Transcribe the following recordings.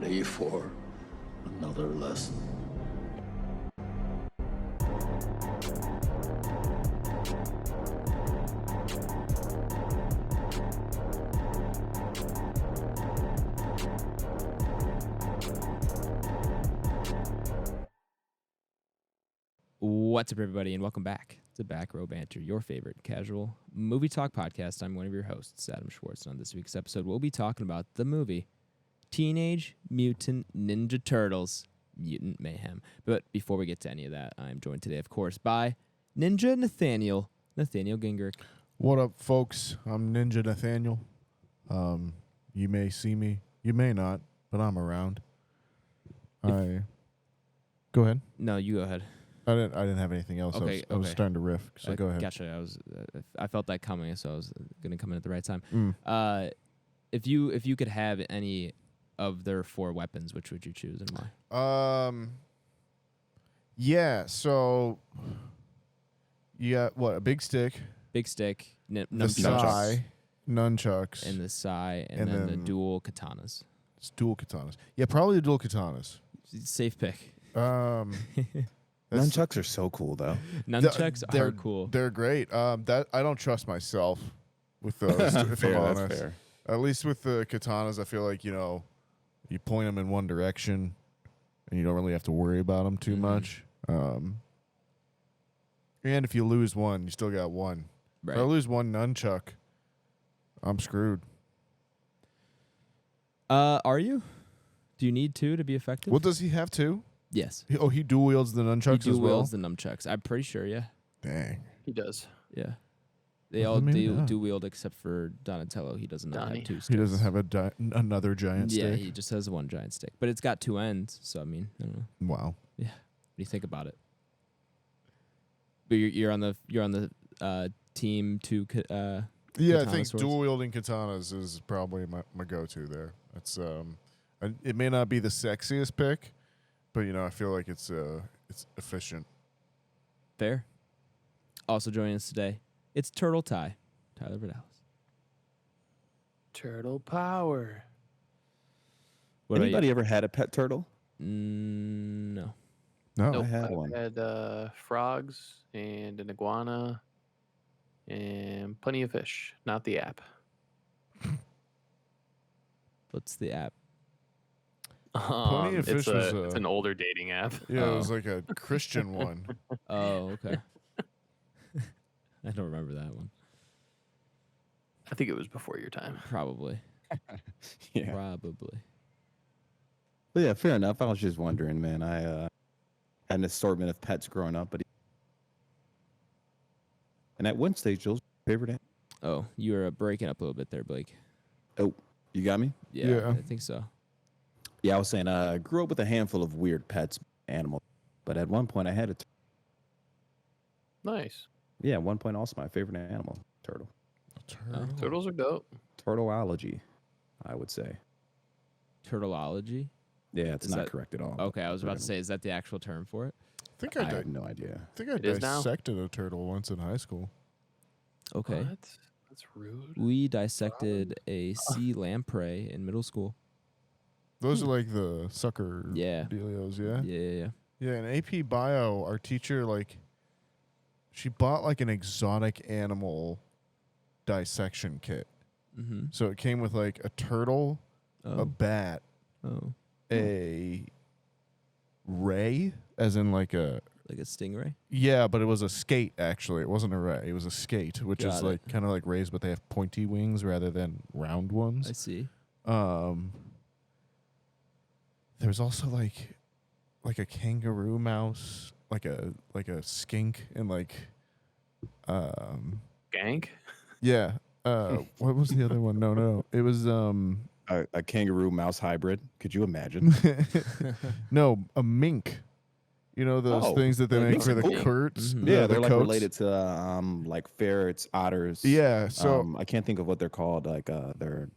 ready for another lesson? What's up, everybody, and welcome back to Back Row Banter, your favorite casual movie talk podcast. I'm one of your hosts, Adam Schwartz, and on this week's episode, we'll be talking about the movie Teenage Mutant Ninja Turtles, Mutant Mayhem. But before we get to any of that, I'm joined today, of course, by Ninja Nathaniel Gingrich. What up, folks? I'm Ninja Nathaniel. You may see me, you may not, but I'm around. Go ahead. No, you go ahead. I didn't have anything else. Okay, I was starting to riff, so go ahead. Gotcha. I felt that coming, so I was going to come in at the right time. If you could have any of their 4 weapons, which would you choose and why? Yeah. So you got what? A big stick. Big stick, The sai, nunchucks, and the sai, and then the dual katanas. It's dual katanas. Yeah, probably the dual katanas. Safe pick. Nunchucks are so cool, though. Nunchucks are cool. They're great. That I don't trust myself with those. If I'm honest, that's fair. At least with the katanas, I feel like you point them in one direction, and you don't really have to worry about them too much. And if you lose one, you still got one. Right. If I lose one nunchuck, I'm screwed. Are you? Do you need 2 to be effective? What does he have two? Yes. He dual wields the nunchucks He as dual well. wields the nunchucks. I'm pretty sure. Yeah. Dang. He does. Yeah. They Well, all I mean, do wield except for Donatello. He doesn't have 2 sticks. He doesn't have another giant Yeah, stick. he just has one giant stick, but it's got 2 ends. So I mean, I don't know. Wow. Yeah. What do you think about it? But you're on the team to Yeah, I katana think swords? dual wielding katanas is probably my go-to there. It's it may not be the sexiest pick, but I feel like it's efficient. Fair. Also joining us today, it's Turtle Ty, Tyler Vidalis. Turtle power. What about Anybody you? ever had a pet turtle? No. No. Nope, I had I've one. had frogs and an iguana and plenty of fish. Not the app. What's the app? Plenty of Fish was it's an older dating app. Yeah, it was like a Christian one. Oh, okay. I don't remember that one. I think it was before your time. Probably. Yeah. Probably. But yeah, fair enough. I was just wondering, man. I had an assortment of pets growing up, and at one stage, Joel's favorite animal. Oh, you were breaking up a little bit there, Blake. Oh, you got me? Yeah. Yeah. I think so. Yeah, I was saying I grew up with a handful of weird pets, animals, but at one point I had a Nice. yeah, at one point also my favorite animal, turtle. Turtles are dope. Turtleology, I would say. Turtleology? Yeah, it's Is not that- correct at all. Okay, I was about to say, is that the actual term for it? I think I have no idea. I think I It is now? dissected a turtle once in high school. Okay. What? That's rude. We dissected a sea lamprey in middle school. Those are like the sucker Yeah. dealios, yeah? Yeah. Yeah, in AP Bio, our teacher, she bought like an exotic animal dissection kit. Mm-hmm. So it came with like a turtle, a Oh. bat, Oh. a ray, as in like a... Like a stingray? Yeah, but it was a skate, actually. It wasn't a ray. It was a skate, which Got is it. like kind of like rays, but they have pointy wings rather than round I ones. see. There's also like a kangaroo mouse, like a skink, and Gank? yeah. What was the other one? No. It was A kangaroo mouse hybrid. Could you imagine? no, a mink. You know those Oh, things that they yeah, make minks for are the cool. curts? Mhm. Yeah, the they're like coats? related to like ferrets, otters. Yeah, so I can't think of what they're called, like their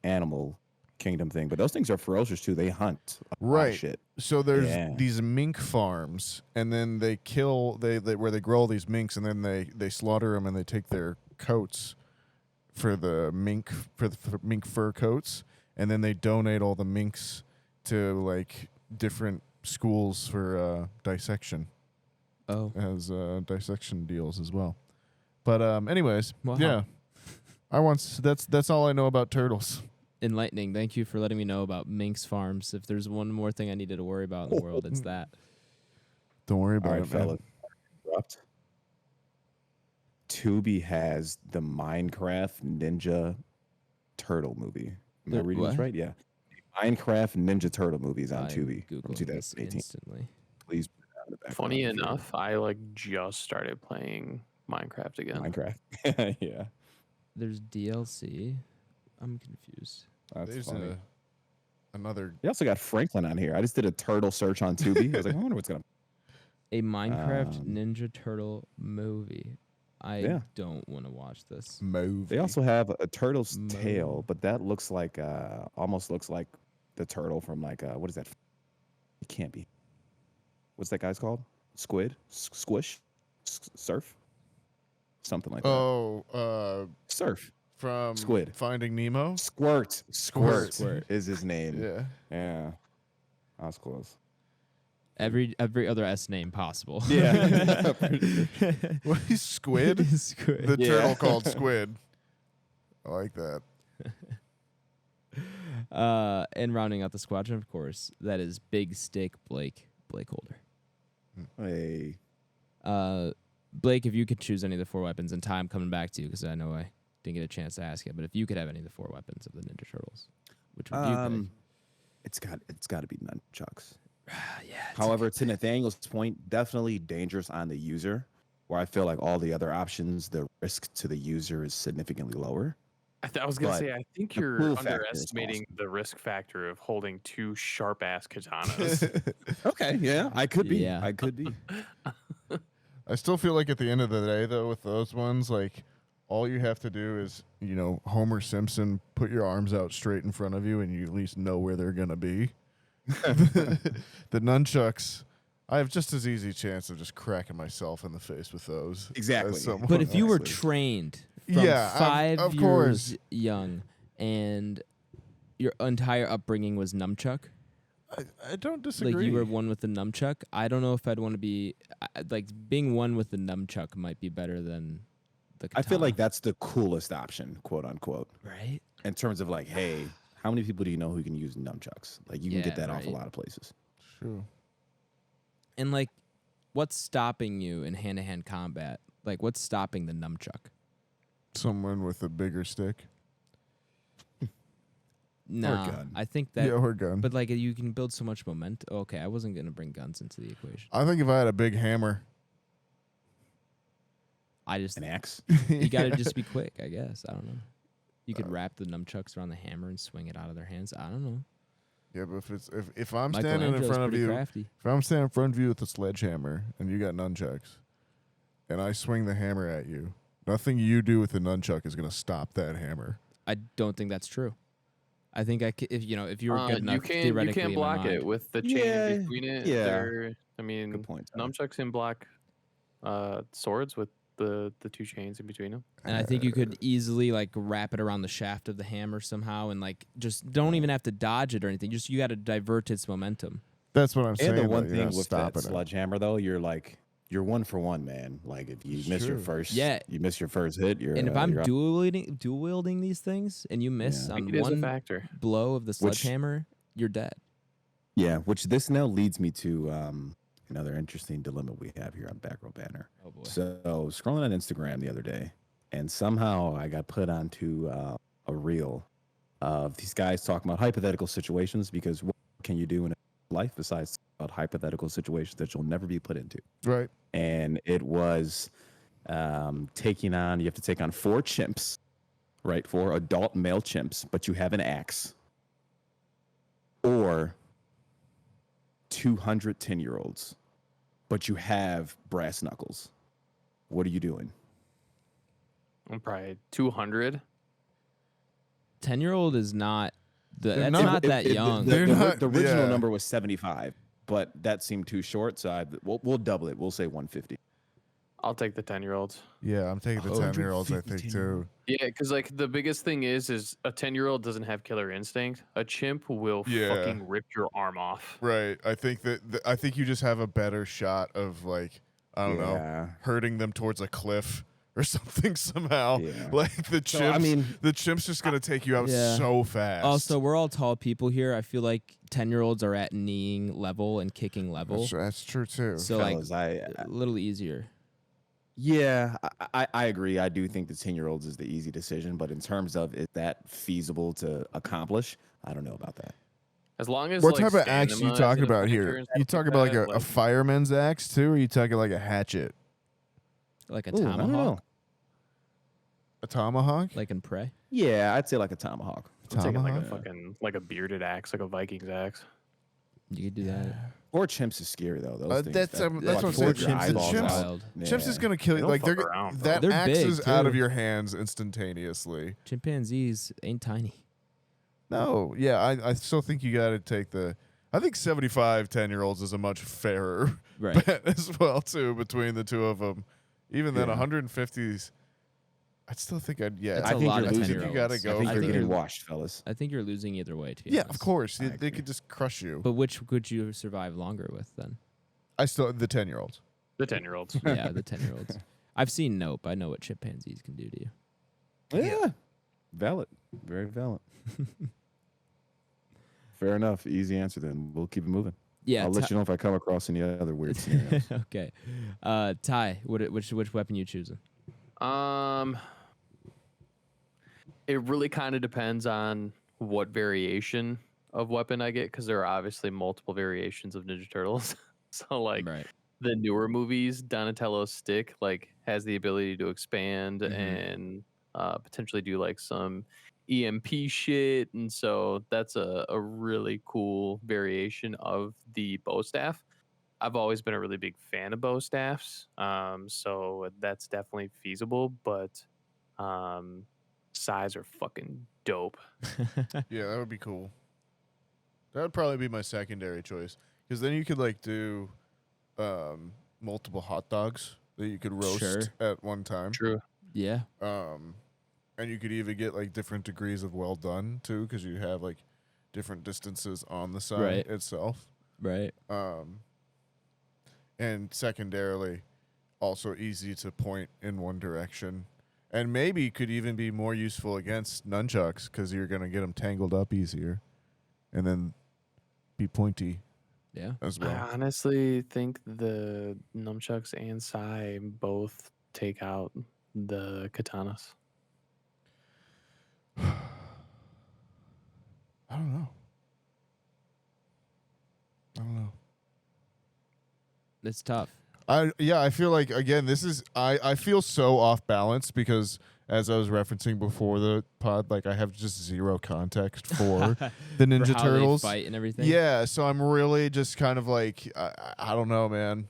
animal kingdom thing. But those things are ferocious too. They hunt. A lot of right. shit. So there's Yeah. these mink farms, and then they kill they where they grow all these minks, and then they slaughter them, and they take their coats for the mink fur coats, and then they donate all the minks to like different schools for dissection. Oh, Has dissection deals as well. But anyways, Wow. yeah. That's all I know about turtles. enlightening. Thank you for letting me know about Minx Farms. If there's one more thing I needed to worry about in the world, it's that. Don't worry All about right, it, man. fellas. Interrupt. Tubi has the Minecraft Ninja Turtle movie. Am I The reading this what? right? Yeah. Minecraft Ninja Turtle movies on I'm Tubi from Googling this 2018. instantly. Please put it on the background Funny if you're enough, I like just started playing Minecraft again. Minecraft. Yeah. There's DLC. I'm confused. That's There's funny. another. They also got Franklin on here. I just did a turtle search on Tubi. I was like, I wonder what's gonna. A Minecraft Um, Ninja Turtle movie. I Yeah. don't want to watch this. Movie. They also have a turtle's Mo. tail, but that looks like almost looks like the turtle from like what is that? It can't be. What's that guy's called? Squid? Squish? Surf? Something like that. Oh, Surf. from Squid. Finding Nemo. Squirt. Squirt. Squirt. is his name. Yeah. Yeah. I was close. Every other S name possible. Yeah. What is Squid? Squid. The Yeah. turtle called Squid. I like that. And rounding out the squadron, of course, that is Big Stick BlakeHolder. Hey. Blake, if you could choose any of the 4 weapons, and Ty, I'm coming back to you because I know I didn't get a chance to ask you, but if you could have any of the 4 weapons of the Ninja Turtles, which would you pick? It's got to be nunchucks. Yeah. However, to Nathaniel's point, definitely dangerous on the user, where I feel like all the other options, the risk to the user is significantly lower. I was gonna But say, I think the you're pull factor is underestimating the risk factor of holding 2 sharp ass katanas. Okay, yeah, I could be. Yeah. I could be. I still feel like at the end of the day, though, with those ones, like all you have to do is, Homer Simpson, put your arms out straight in front of you, and you at least know where they're gonna be. The nunchucks, I have just as easy chance of just cracking myself in the face with those. as Exactly. someone But if you were else. trained from Yeah, 5 of years course. young and your entire upbringing was nunchuck, I don't disagree. like you were one with the nunchuck, I don't know if I'd want to be like being one with the nunchuck might be better than the I feel like katana, that's the coolest option, quote unquote, right? in terms of like, hey, how many people do you know who can use nunchucks? Like, you can Yeah, get that off a right. lot of places. True. And like, what's stopping you in hand-to-hand combat? Like, what's stopping the nunchuck? Someone with a bigger stick. Nah, gun. I think that. Yeah, or gun. But like, you can build so much momentum. Okay, I wasn't gonna bring guns into the equation. I think if I had a big hammer, I just An axe. you gotta just be quick. I guess I don't know. You could wrap the nunchucks around the hammer and swing it out of their hands. I don't know. Yeah, but if I'm standing in Michelangelo's front of pretty you, crafty. if I'm standing in front of you with a sledgehammer and you got nunchucks, and I swing the hammer at you, nothing you do with the nunchuck is gonna stop that hammer. I don't think that's true. I think if you were good enough, you can theoretically in my block mind. it with the chain Yeah, between it. yeah. I mean, Good point. Tyler. nunchucks can block swords with the 2 chains in between them. And I think you could easily like wrap it around the shaft of the hammer somehow, and like just don't even have to dodge it or anything. Just you got to divert its momentum. That's what I'm saying. And the one though, you're thing not with that stopping it. sledgehammer, though, you're 1-for-1, man. Like, if you It's miss your true. first, Yeah. you miss your first hit. You're And if I'm you're up. dual wielding these things, and you miss Yeah. I on think it is a one factor. blow of the sledgehammer, you're dead. Yeah, which this now leads me to another interesting dilemma we have here on Back Row Banter. Oh boy. So, scrolling on Instagram the other day, and somehow I got put onto a reel of these guys talking about hypothetical situations, because what can you do in life besides about hypothetical situations that you'll never be put into? Right. And it was you have to take on 4 chimps, right? 4 adult male chimps, but you have an axe. Or 200 10-year-olds, but you have brass knuckles. What are you doing? I'm probably 200. 10-year-old is not that's not- not that young. They're not- The original yeah. number was 75, but that seemed too short, so we'll double it. We'll say 150. I'll take the 10-year-olds. Yeah, I'm taking the 10-year-olds. I think too. Yeah, because like the biggest thing is a 10-year-old doesn't have killer instinct. A chimp will fucking rip your arm off. Right. I think I think you just have a better shot of like I don't know hurting them towards a cliff or something somehow. Yeah. Like the chimps. So, I mean, the chimp's just gonna take you out so fast. Also, we're all tall people here. I feel like 10-year-olds are at kneeing level and kicking level. That's true too. So fellas, like a little easier. Yeah, I agree. I do think the 10-year-olds is the easy decision, but in terms of is that feasible to accomplish, I don't know about that. As long as what type of axe you talking about here? You talking about like a fireman's axe too, or are you talking like a hatchet? Like a tomahawk? A tomahawk? Like in Prey? Yeah, I'd say like a tomahawk. I'm taking like a fucking like a bearded axe, like a Viking's axe. You could do that. Or chimps is scary though. Those things that's what I'm saying. Chimps is gonna kill you. Like that axe is out of your hands instantaneously. Chimpanzees ain't tiny. No, yeah, I still think you got to take the. I think 75 10-year-olds is a much fairer bet as well too between the two of them. Even then, 150s. I'd still think I'd That's a lot of 10-year-olds. You gotta go. I think you're getting washed, fellas. I think you're losing either way. Yeah, of course. They could just crush you. But which could you survive longer with then? The 10-year-olds. The 10-year-olds. Yeah, the 10-year-olds. I've seen Nope. I know what chimpanzees can do to you. Yeah. Valid. Very valid. Fair enough. Easy answer then. We'll keep it moving. Yeah, I'll let you know if I come across any other weird scenarios. Okay. Ty, which weapon you choosing? It really kind of depends on what variation of weapon I get, because there are obviously multiple variations of Ninja Turtles. So like the newer movies, Donatello's stick like has the ability to expand and potentially do like some EMP shit, and so that's a really cool variation of the bow staff. I've always been a really big fan of bow staffs, so that's definitely feasible, but size are fucking dope. Yeah, that would be cool. That would probably be my secondary choice, because then you could like do multiple hot dogs that you could roast at one time. True. Yeah. And you could even get like different degrees of well done too, because you have like different distances on the side itself. Right. And secondarily, also easy to point in one direction. And maybe could even be more useful against nunchucks, because you're going to get them tangled up easier. And then be pointy as well. I honestly think the nunchucks and sai both take out the katanas. I don't know. It's tough. I feel like, again, this is I feel so off balance, because as I was referencing before the pod, like I have just zero context for the Ninja for how Turtles they fight and everything. Yeah, so I'm really just kind of like I don't know, man.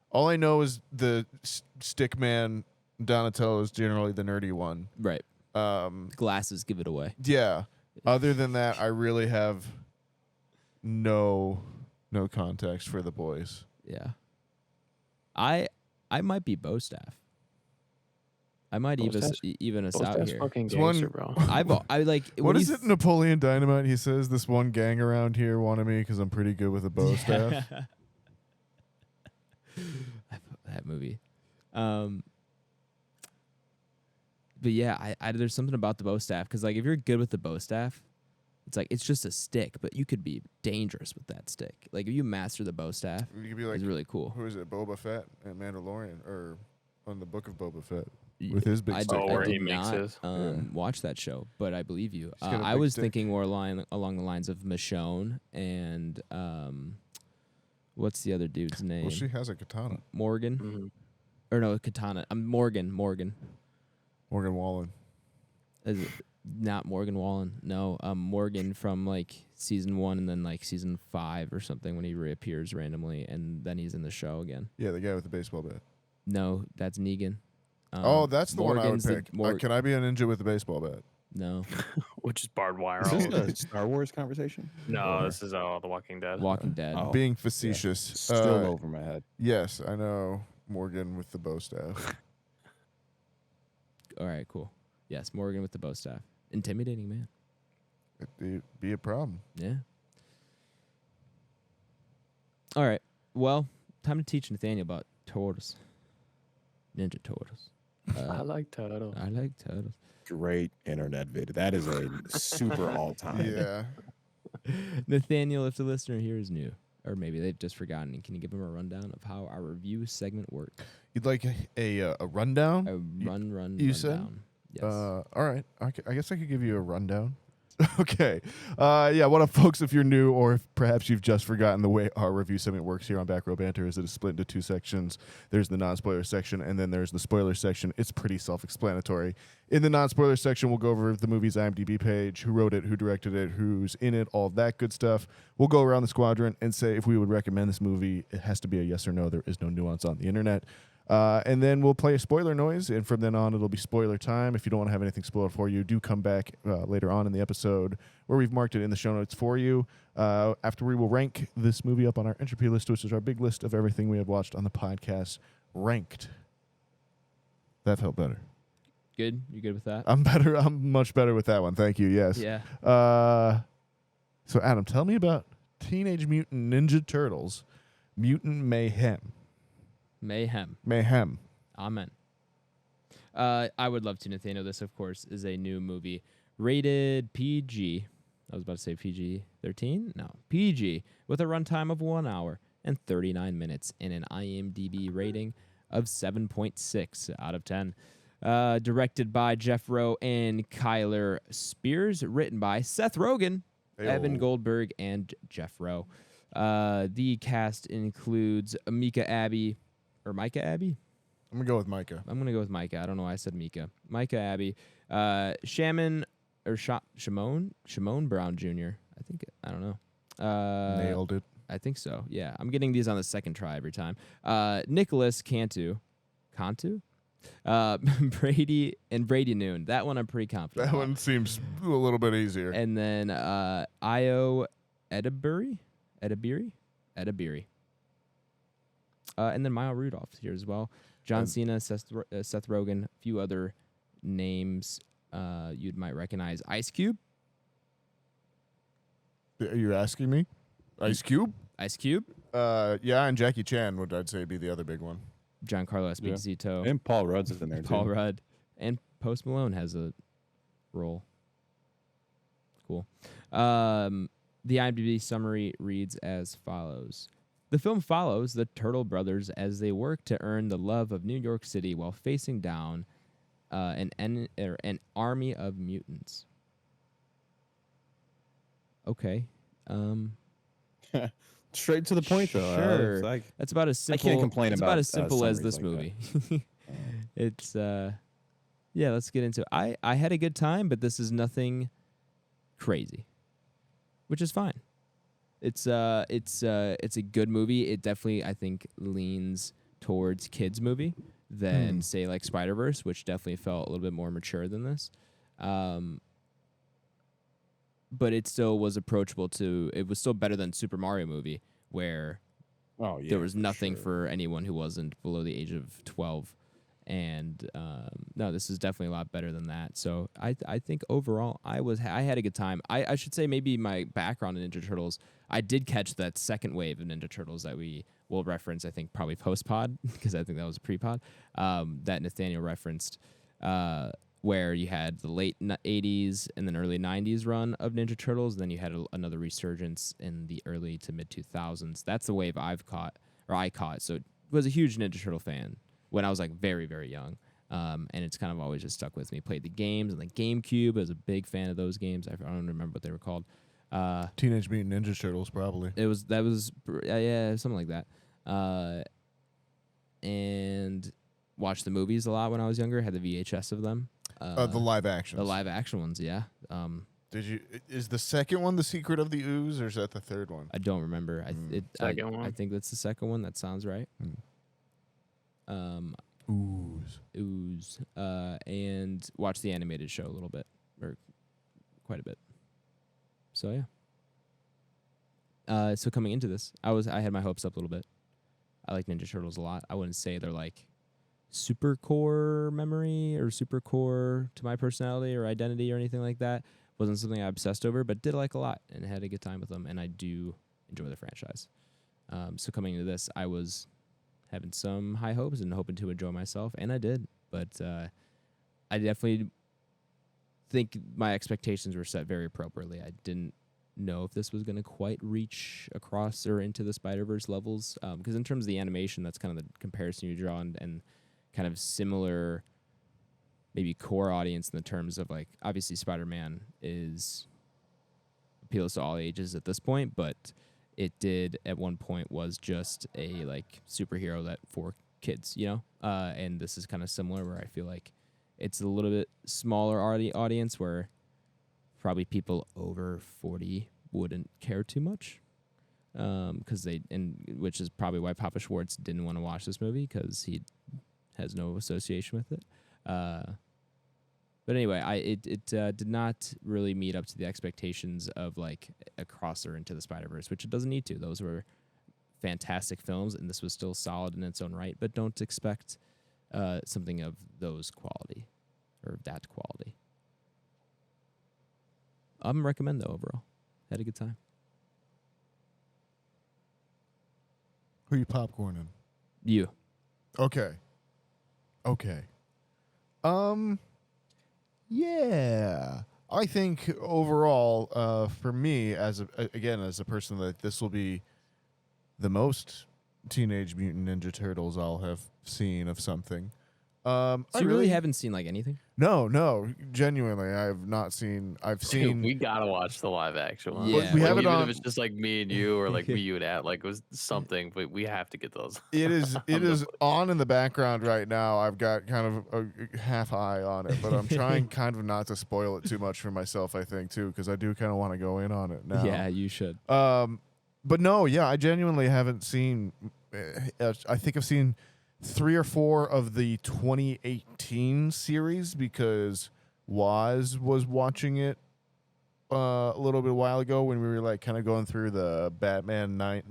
All I know is the Stickman Donatello is generally the nerdy one. Right. Glasses give it away. Yeah. Other than that, I really have no context for the boys. Yeah. I might be bow staff. I might even us out here. Fucking gangster, bro. I like. What is it, Napoleon Dynamite? He says this one gang around here wanted me because I'm pretty good with a bow staff. That movie. But yeah, I there's something about the bow staff, because like if you're good with the bow staff, it's like it's just a stick, but you could be dangerous with that stick. Like if you master the bow staff, you could be like, it's really cool. Who is it, Boba Fett and Mandalorian, or on the Book of Boba Fett with his big stick? I did not watch that show, but I believe you. I was thinking more along the lines of Michonne and what's the other dude's name? Well, she has a katana. Morgan, or no, katana. Morgan. Morgan Wallen. Is it not Morgan Wallen? No, Morgan from like season 1 and then like season 5 or something, when he reappears randomly and then he's in the show again. Yeah, the guy with the baseball bat. No, that's Negan. That's the Morgan's one I would pick. Can I be a ninja with a baseball bat? No. Which is barbed wire. Is this a Star Wars conversation? No, this is The Walking Dead. Walking Dead. Being facetious. Yeah. Still over my head. Yes, I know. Morgan with the bow staff. All right, cool. Yes, Morgan with the bow staff. Intimidating man. It'd be a problem. Yeah. All right. Well, time to teach Nathaniel about turtles. Ninja Turtles. I like turtles. I like turtles. Great internet video. That is a super all time. Yeah. Nathaniel, if the listener here is new, or maybe they've just forgotten, can you give them a rundown of how our review segment works? You'd like a rundown? A rundown. You said? Yes. All right. I guess I could give you a rundown. Okay. Yeah, what up, folks? If you're new or if perhaps you've just forgotten, the way our review segment works here on Back Row Banter is it is split into two sections. There's the non-spoiler section, and then there's the spoiler section. It's pretty self-explanatory. In the non-spoiler section, we'll go over the movie's IMDb page, who wrote it, who directed it, who's in it, all that good stuff. We'll go around the squadron and say if we would recommend this movie. It has to be a yes or no. There is no nuance on the internet. And then we'll play a spoiler noise, and from then on, it'll be spoiler time. If you don't want to have anything spoiled for you, do come back later on in the episode where we've marked it in the show notes for you. After we will rank this movie up on our Entropy list, which is our big list of everything we have watched on the podcast, ranked. That felt better. Good? You good with that? I'm better. I'm much better with that one. Thank you. Yes. Yeah. So, Adam, tell me about Teenage Mutant Ninja Turtles, Mutant Mayhem. Mayhem. Amen. I would love to, Nathaniel. This, of course, is a new movie rated PG. I was about to say PG-13? No, PG, with a runtime of 1 hour and 39 minutes and an IMDb rating of 7.6 out of 10. Directed by Jeff Rowe and Kyler Spears. Written by Seth Rogen, Evan Goldberg, and Jeff Rowe. The cast includes Micah Abbey. I'm going to go with Micah. I'm going to go with Micah. I don't know why I said Micah. Micah Abbey. Shimon Brown Jr. I don't know. Nailed it. I think so. Yeah. I'm getting these on the second try every time. Nicholas Cantu. Brady Noon. That one I'm pretty confident. That one seems a little bit easier. And then Io Edabiri. And then Maya Rudolph here as well. John Cena, Seth Rogen, a few other names you might recognize. Ice Cube. Are you asking me? Ice Cube? Yeah, and Jackie Chan would, I'd say, be the other big one. Giancarlo Esposito. And Paul Rudd's in there, too. Paul Rudd. And Post Malone has a role. Cool. The IMDb summary reads as follows. The film follows the Turtle brothers as they work to earn the love of New York City while facing down an army of mutants. Okay. Straight to the point, though. Sure. That's about as simple. I can't complain it's about as simple as this like movie. It's yeah. Let's get into it. I had a good time, but this is nothing crazy, which is fine. It's a good movie. It definitely, I think, leans towards kids movie than say like Spider-Verse, which definitely felt a little bit more mature than this. But it still was approachable to. It was still better than Super Mario movie, where there was nothing for anyone who wasn't below the age of 12. And no, this is definitely a lot better than that. So I think overall I had a good time. I should say maybe my background in Ninja Turtles, I did catch that second wave of Ninja Turtles that we will reference, I think probably post-pod, because I think that was a pre-pod, that Nathaniel referenced, where you had the late 80s and then early 90s run of Ninja Turtles, and then you had another resurgence in the early to mid-2000s. That's the wave I caught. So I was a huge Ninja Turtle fan when I was like very, very young. And it's kind of always just stuck with me. Played the games and the GameCube. I was a big fan of those games. I don't remember what they were called. Teenage Mutant Ninja Turtles, probably. That was something like that. And watched the movies a lot when I was younger. Had the VHS of them. The live actions. The live action ones, yeah. Is the second one The Secret of the Ooze, or is that the third one? I don't remember. Second one. I think that's the second one. That sounds right. Ooze. And watch the animated show a little bit, or quite a bit. So yeah. So coming into this, I had my hopes up a little bit. I like Ninja Turtles a lot. I wouldn't say they're like super core memory or super core to my personality or identity or anything like that. Wasn't something I obsessed over, but did like a lot and had a good time with them. And I do enjoy the franchise. So coming into this, I was having some high hopes and hoping to enjoy myself, and I did. But I definitely think my expectations were set very appropriately. I didn't know if this was going to quite reach across or into the Spider-Verse levels, because in terms of the animation, that's kind of the comparison you draw, and kind of similar maybe core audience in the terms of, like, obviously Spider-Man appeals to all ages at this point, but it did at one point was just a like superhero that for kids, you know? And this is kind of similar, where I feel like it's a little bit smaller audience where probably people over 40 wouldn't care too much. Which is probably why Papa Schwartz didn't want to watch this movie, because he has no association with it. But anyway, it did not really meet up to the expectations of like a crosser into the Spider-Verse, which it doesn't need to. Those were fantastic films, and this was still solid in its own right. But don't expect something of those quality or that quality. I'm recommend though overall. Had a good time. Who are you popcorning? You. Okay. Yeah. I think overall, for me, as a person, that this will be the most Teenage Mutant Ninja Turtles I'll have seen of something. So you really haven't seen like anything? No, genuinely, I have not seen. I've seen. We gotta watch the live action one. Yeah. We have it even on. if it's just like me and you, or like me, you and at, like it was something, but we have to get those. It is on in the background right now. I've got kind of a half eye on it, but I'm trying kind of not to spoil it too much for myself, I think, too, because I do kind of want to go in on it now. Yeah, you should. But no, yeah, I genuinely haven't seen. I think I've seen 3 or 4 of the 2018 series, because Waz was watching it a little bit a while ago when we were like kind of going through the the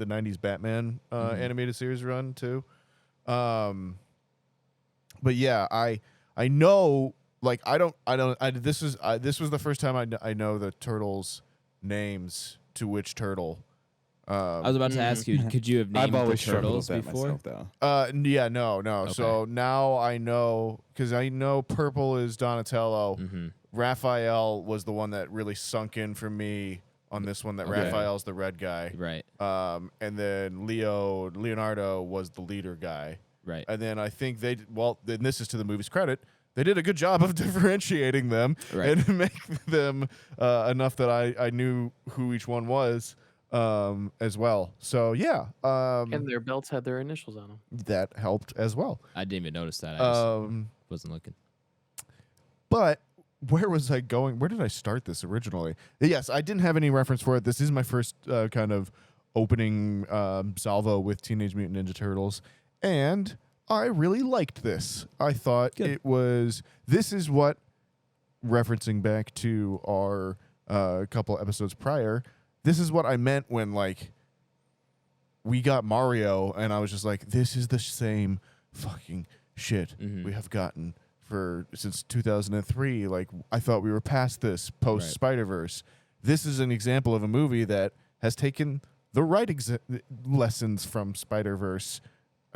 90s Batman animated series run too. But yeah, I know, like this was the first time I know the turtles' names to which turtle. I was about to ask you, could you have named I've always the turtles struggled with that before? myself, though. Yeah, no. Okay. So now I know, because I know purple is Donatello. Mm-hmm. Raphael was the one that really sunk in for me on this one. That Okay. Raphael's the red guy, Right. and then Leonardo was the leader guy, Right. and then I think then this is to the movie's credit, they did a good job of differentiating them Right. and make them enough that I knew who each one was. As well. So yeah, And their belts had their initials on them. that helped as well. I didn't even notice that. I just wasn't looking. But where was I going? Where did I start this originally? Yes, I didn't have any reference for it. This is my first kind of opening salvo with Teenage Mutant Ninja Turtles, and I really liked this. I thought this is what, referencing back to our couple episodes prior, this is what I meant when, like, we got Mario, and I was just like, this is the same fucking shit we have gotten since 2003. Like, I thought we were past this post Spider-Verse. This is an example of a movie that has taken the right lessons from Spider-Verse,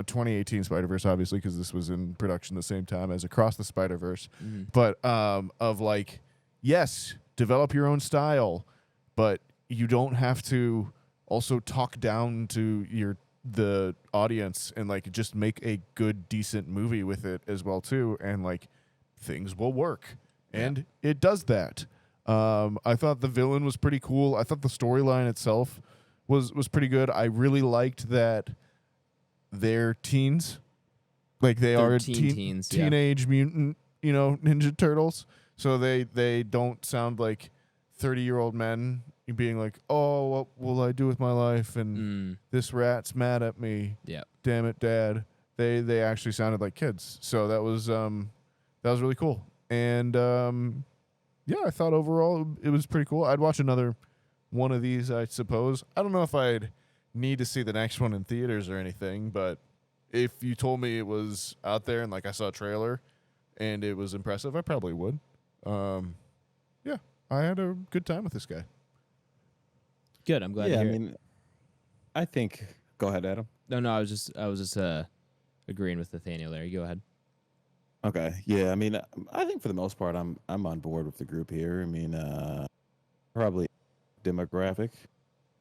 2018 Spider-Verse, obviously, because this was in production the same time as Across the Spider-Verse. But of like, yes, develop your own style, but you don't have to also talk down to the audience and like just make a good, decent movie with it as well too, and like things will work, and it does that. I thought the villain was pretty cool. I thought the storyline itself was pretty good. I really liked that they're teens, like they're teens, teenage mutant, Ninja Turtles. So they don't sound like 30-year-old men being like, oh, what will I do with my life? And this rat's mad at me. Yeah. Damn it, Dad. They actually sounded like kids. So that was really cool. And yeah, I thought overall it was pretty cool. I'd watch another one of these, I suppose. I don't know if I'd need to see the next one in theaters or anything, but if you told me it was out there and like I saw a trailer and it was impressive, I probably would. Yeah, I had a good time with this guy. Good. I'm glad to Yeah, I hear it. mean, I think. Go ahead, Adam. No, I was just agreeing with Nathaniel there. You go ahead. Okay. Yeah, I mean, I think for the most part, I'm on board with the group here. I mean, probably demographic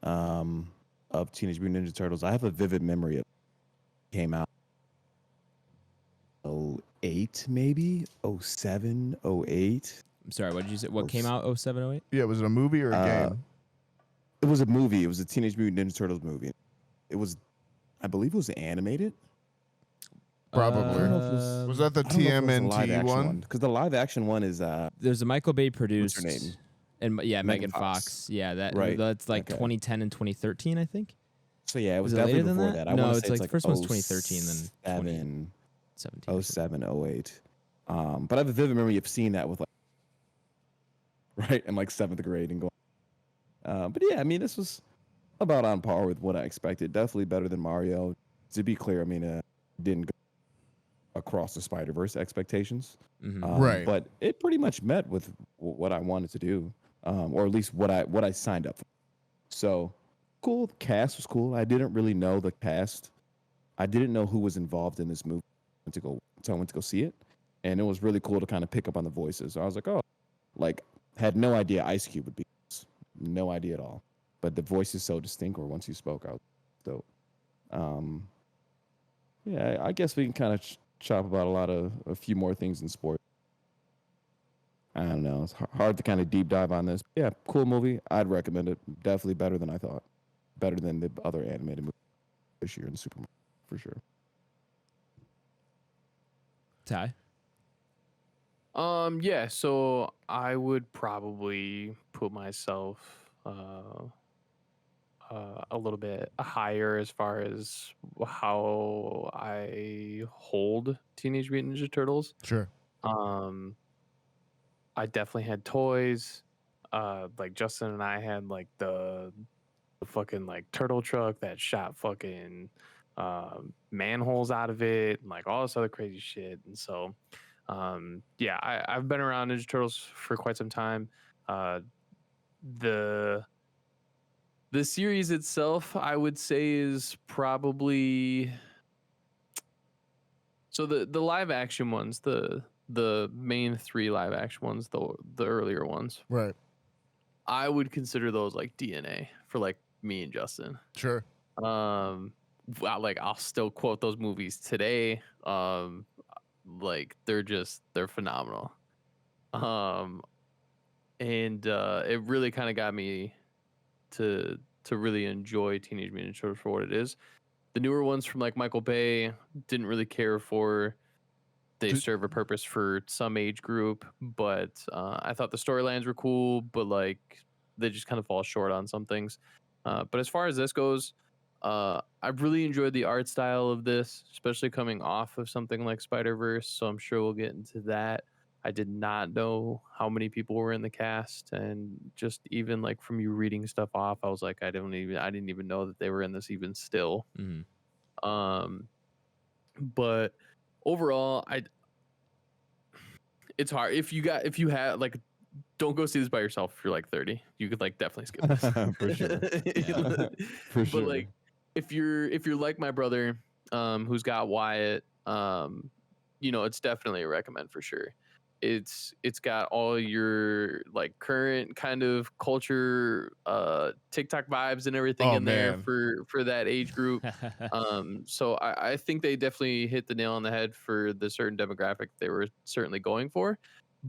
of Teenage Mutant Ninja Turtles. I have a vivid memory of it came out 08 maybe 07, 08. I'm sorry. What did you say? What came out 07, 08? Yeah, was it a movie or a game? It was a movie. It was a Teenage Mutant Ninja Turtles movie. It was, I believe, it was animated. Probably. Was that the TMNT one? Because the live action one is There's a Michael Bay produced. What's her name? And yeah, Megan Megan Fox. Fox. Yeah, Right. that's like Okay. 2010 and 2013, I think. So yeah, it was Was it later definitely than before that? that. I No, wanna it's say like the first one's 2013, then 07, 17. 07, 08. But I have a vivid memory of seeing that with like right in like 7th grade and going. But yeah, I mean, this was about on par with what I expected. Definitely better than Mario. To be clear, I mean, didn't go across the Spider-Verse expectations. Right. But it pretty much met with what I wanted to do, or at least what I signed up for. So cool. The cast was cool. I didn't really know the cast. I didn't know who was involved in this movie so I went to go see it, and it was really cool to kind of pick up on the voices. So I was like, oh, like had no idea Ice Cube would be, no idea at all. But the voice is so distinct. Or once you spoke, I was dope. Yeah, I guess we can kind of chop about a few more things in sport. I don't know. It's hard to kind of deep dive on this. Yeah, cool movie. I'd recommend it. Definitely better than I thought. Better than the other animated movies this year in Super Mario, for sure. Ty? Yeah, so I would probably put myself a little bit higher as far as how I hold Teenage Mutant Ninja Turtles. Sure. I definitely had toys. Like Justin and I had like the fucking like turtle truck that shot fucking manholes out of it and like all this other crazy shit. And so yeah, I've been around Ninja Turtles for quite some time. The series itself, I would say, is probably so the live action ones, the main 3 live action ones, the earlier ones. Right. I would consider those like DNA for like me and Justin. Sure. Like I'll still quote those movies today. Like they're phenomenal. And it really kind of got me to really enjoy Teenage Mutant Ninja Turtles for what it is. The newer ones from like Michael Bay didn't really care for. They serve a purpose for some age group, but I thought the storylines were cool, but like they just kind of fall short on some things. But as far as this goes, I really enjoyed the art style of this, especially coming off of something like Spider-Verse. So I'm sure we'll get into that. I did not know how many people were in the cast, and just even like from you reading stuff off, I was like, I didn't even know that they were in this even still. Mm-hmm. But overall, it's hard if you have like, don't go see this by yourself if you're like 30. You could like definitely skip this. For sure. Yeah. For sure. But like if you're like my brother, who's got Wyatt, it's definitely a recommend for sure. It's got all your like current kind of culture, TikTok vibes and everything in there for that age group. So I think they definitely hit the nail on the head for the certain demographic they were certainly going for.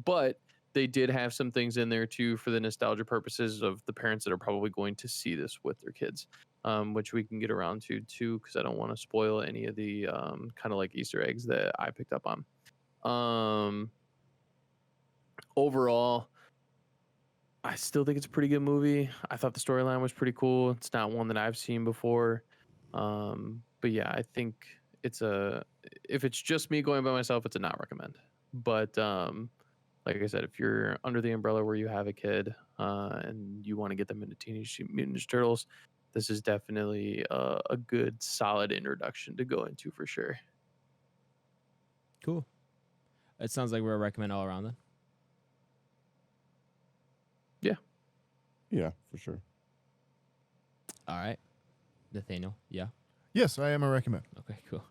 But they did have some things in there too for the nostalgia purposes of the parents that are probably going to see this with their kids, which we can get around to too, because I don't want to spoil any of the kind of like Easter eggs that I picked up on. Overall, I still think it's a pretty good movie. I thought the storyline was pretty cool. It's not one that I've seen before. But yeah, I think if it's just me going by myself, it's a not recommend. But like I said, if you're under the umbrella where you have a kid and you want to get them into Teenage Mutant Ninja Turtles, this is definitely a good, solid introduction to go into for sure. Cool. It sounds like we're a recommend all around then. Yeah, for sure. All right. Nathaniel, yeah. Yes, I am a recommend. Okay, cool.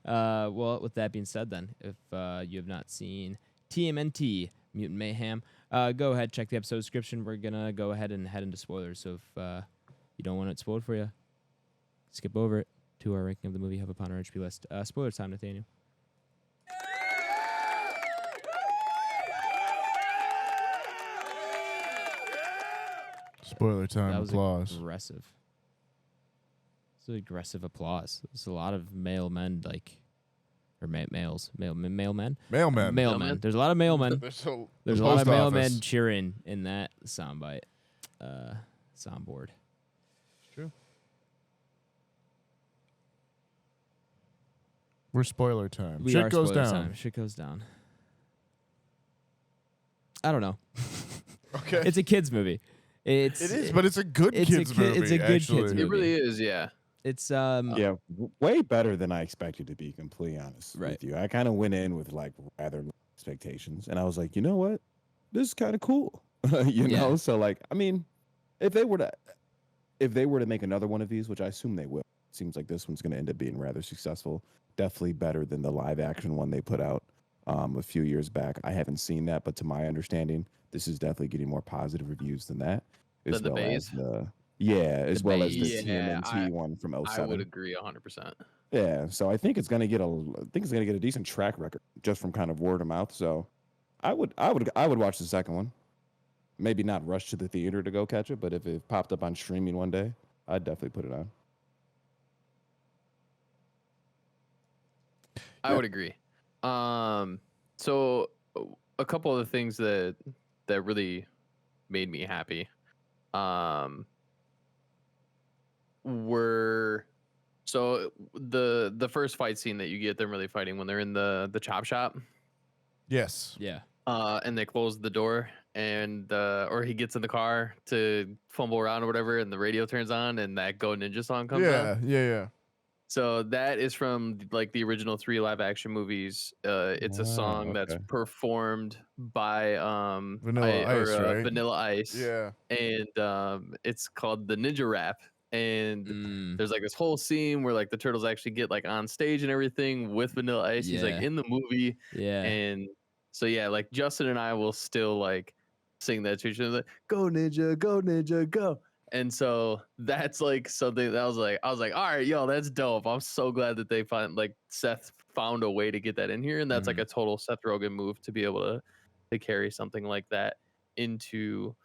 Well, with that being said, then, if you have not seen TMNT, Mutant Mayhem, go ahead, check the episode description. We're going to go ahead and head into spoilers. So if you don't want it spoiled for you, skip over it to our ranking of the movie you have upon our entropy list. Spoiler time, Nathaniel. Spoiler time. That was Applause. aggressive. It's an aggressive applause. There's a lot of male men, like, or males, male men, Mailmen. male men. There's a lot of male men. There's There's a lot of male men cheering in that soundbite, soundboard. It's true. We're spoiler time. We Shit are goes spoiler down. time. Shit goes down. I don't know. Okay. It's a kids movie. It is, but it's a good kids movie. It's a good actually. kids movie. It really is, yeah. It's Yeah, way better than I expected, to be completely honest Right. with you. I kind of went in with like rather low expectations, and I was like, you know what, this is kind of cool, you Yeah. know. So like, I mean, if they were to make another one of these, which I assume they will, it seems like this one's going to end up being rather successful. Definitely better than the live action one they put out a few years back. I haven't seen that, but to my understanding, this is definitely getting more positive reviews than that, as Than the well as Bays? as well as the Bays. Yeah, TMNT one from I 07. would agree 100%. Yeah, so I think it's gonna get a decent track record just from kind of word of mouth. So I would watch the second one. Maybe not rush to the theater to go catch it, but if it popped up on streaming one day, I'd definitely put it on. I would agree. So a couple of the things that really made me happy were the first fight scene that you get them really fighting when they're in the chop shop, Yes. yeah. and they close the door, and or he gets in the car to fumble around or whatever, and the radio turns on and that Go Ninja song comes on. Yeah. So that is from like the original 3 live action movies. It's a song that's okay. performed by Vanilla Ice, right? Vanilla Ice. Yeah. And it's called the Ninja Rap. And there's like this whole scene where like the turtles actually get like on stage and everything with Vanilla Ice. He's like Yeah. in the movie. Yeah. And so yeah, like Justin and I will still like sing that to each other, like, go Ninja, go. And so that's like something that I was like, all right, yo, that's dope. I'm so glad that they Seth found a way to get that in here. And that's like a total Seth Rogen move to be able to carry something like that into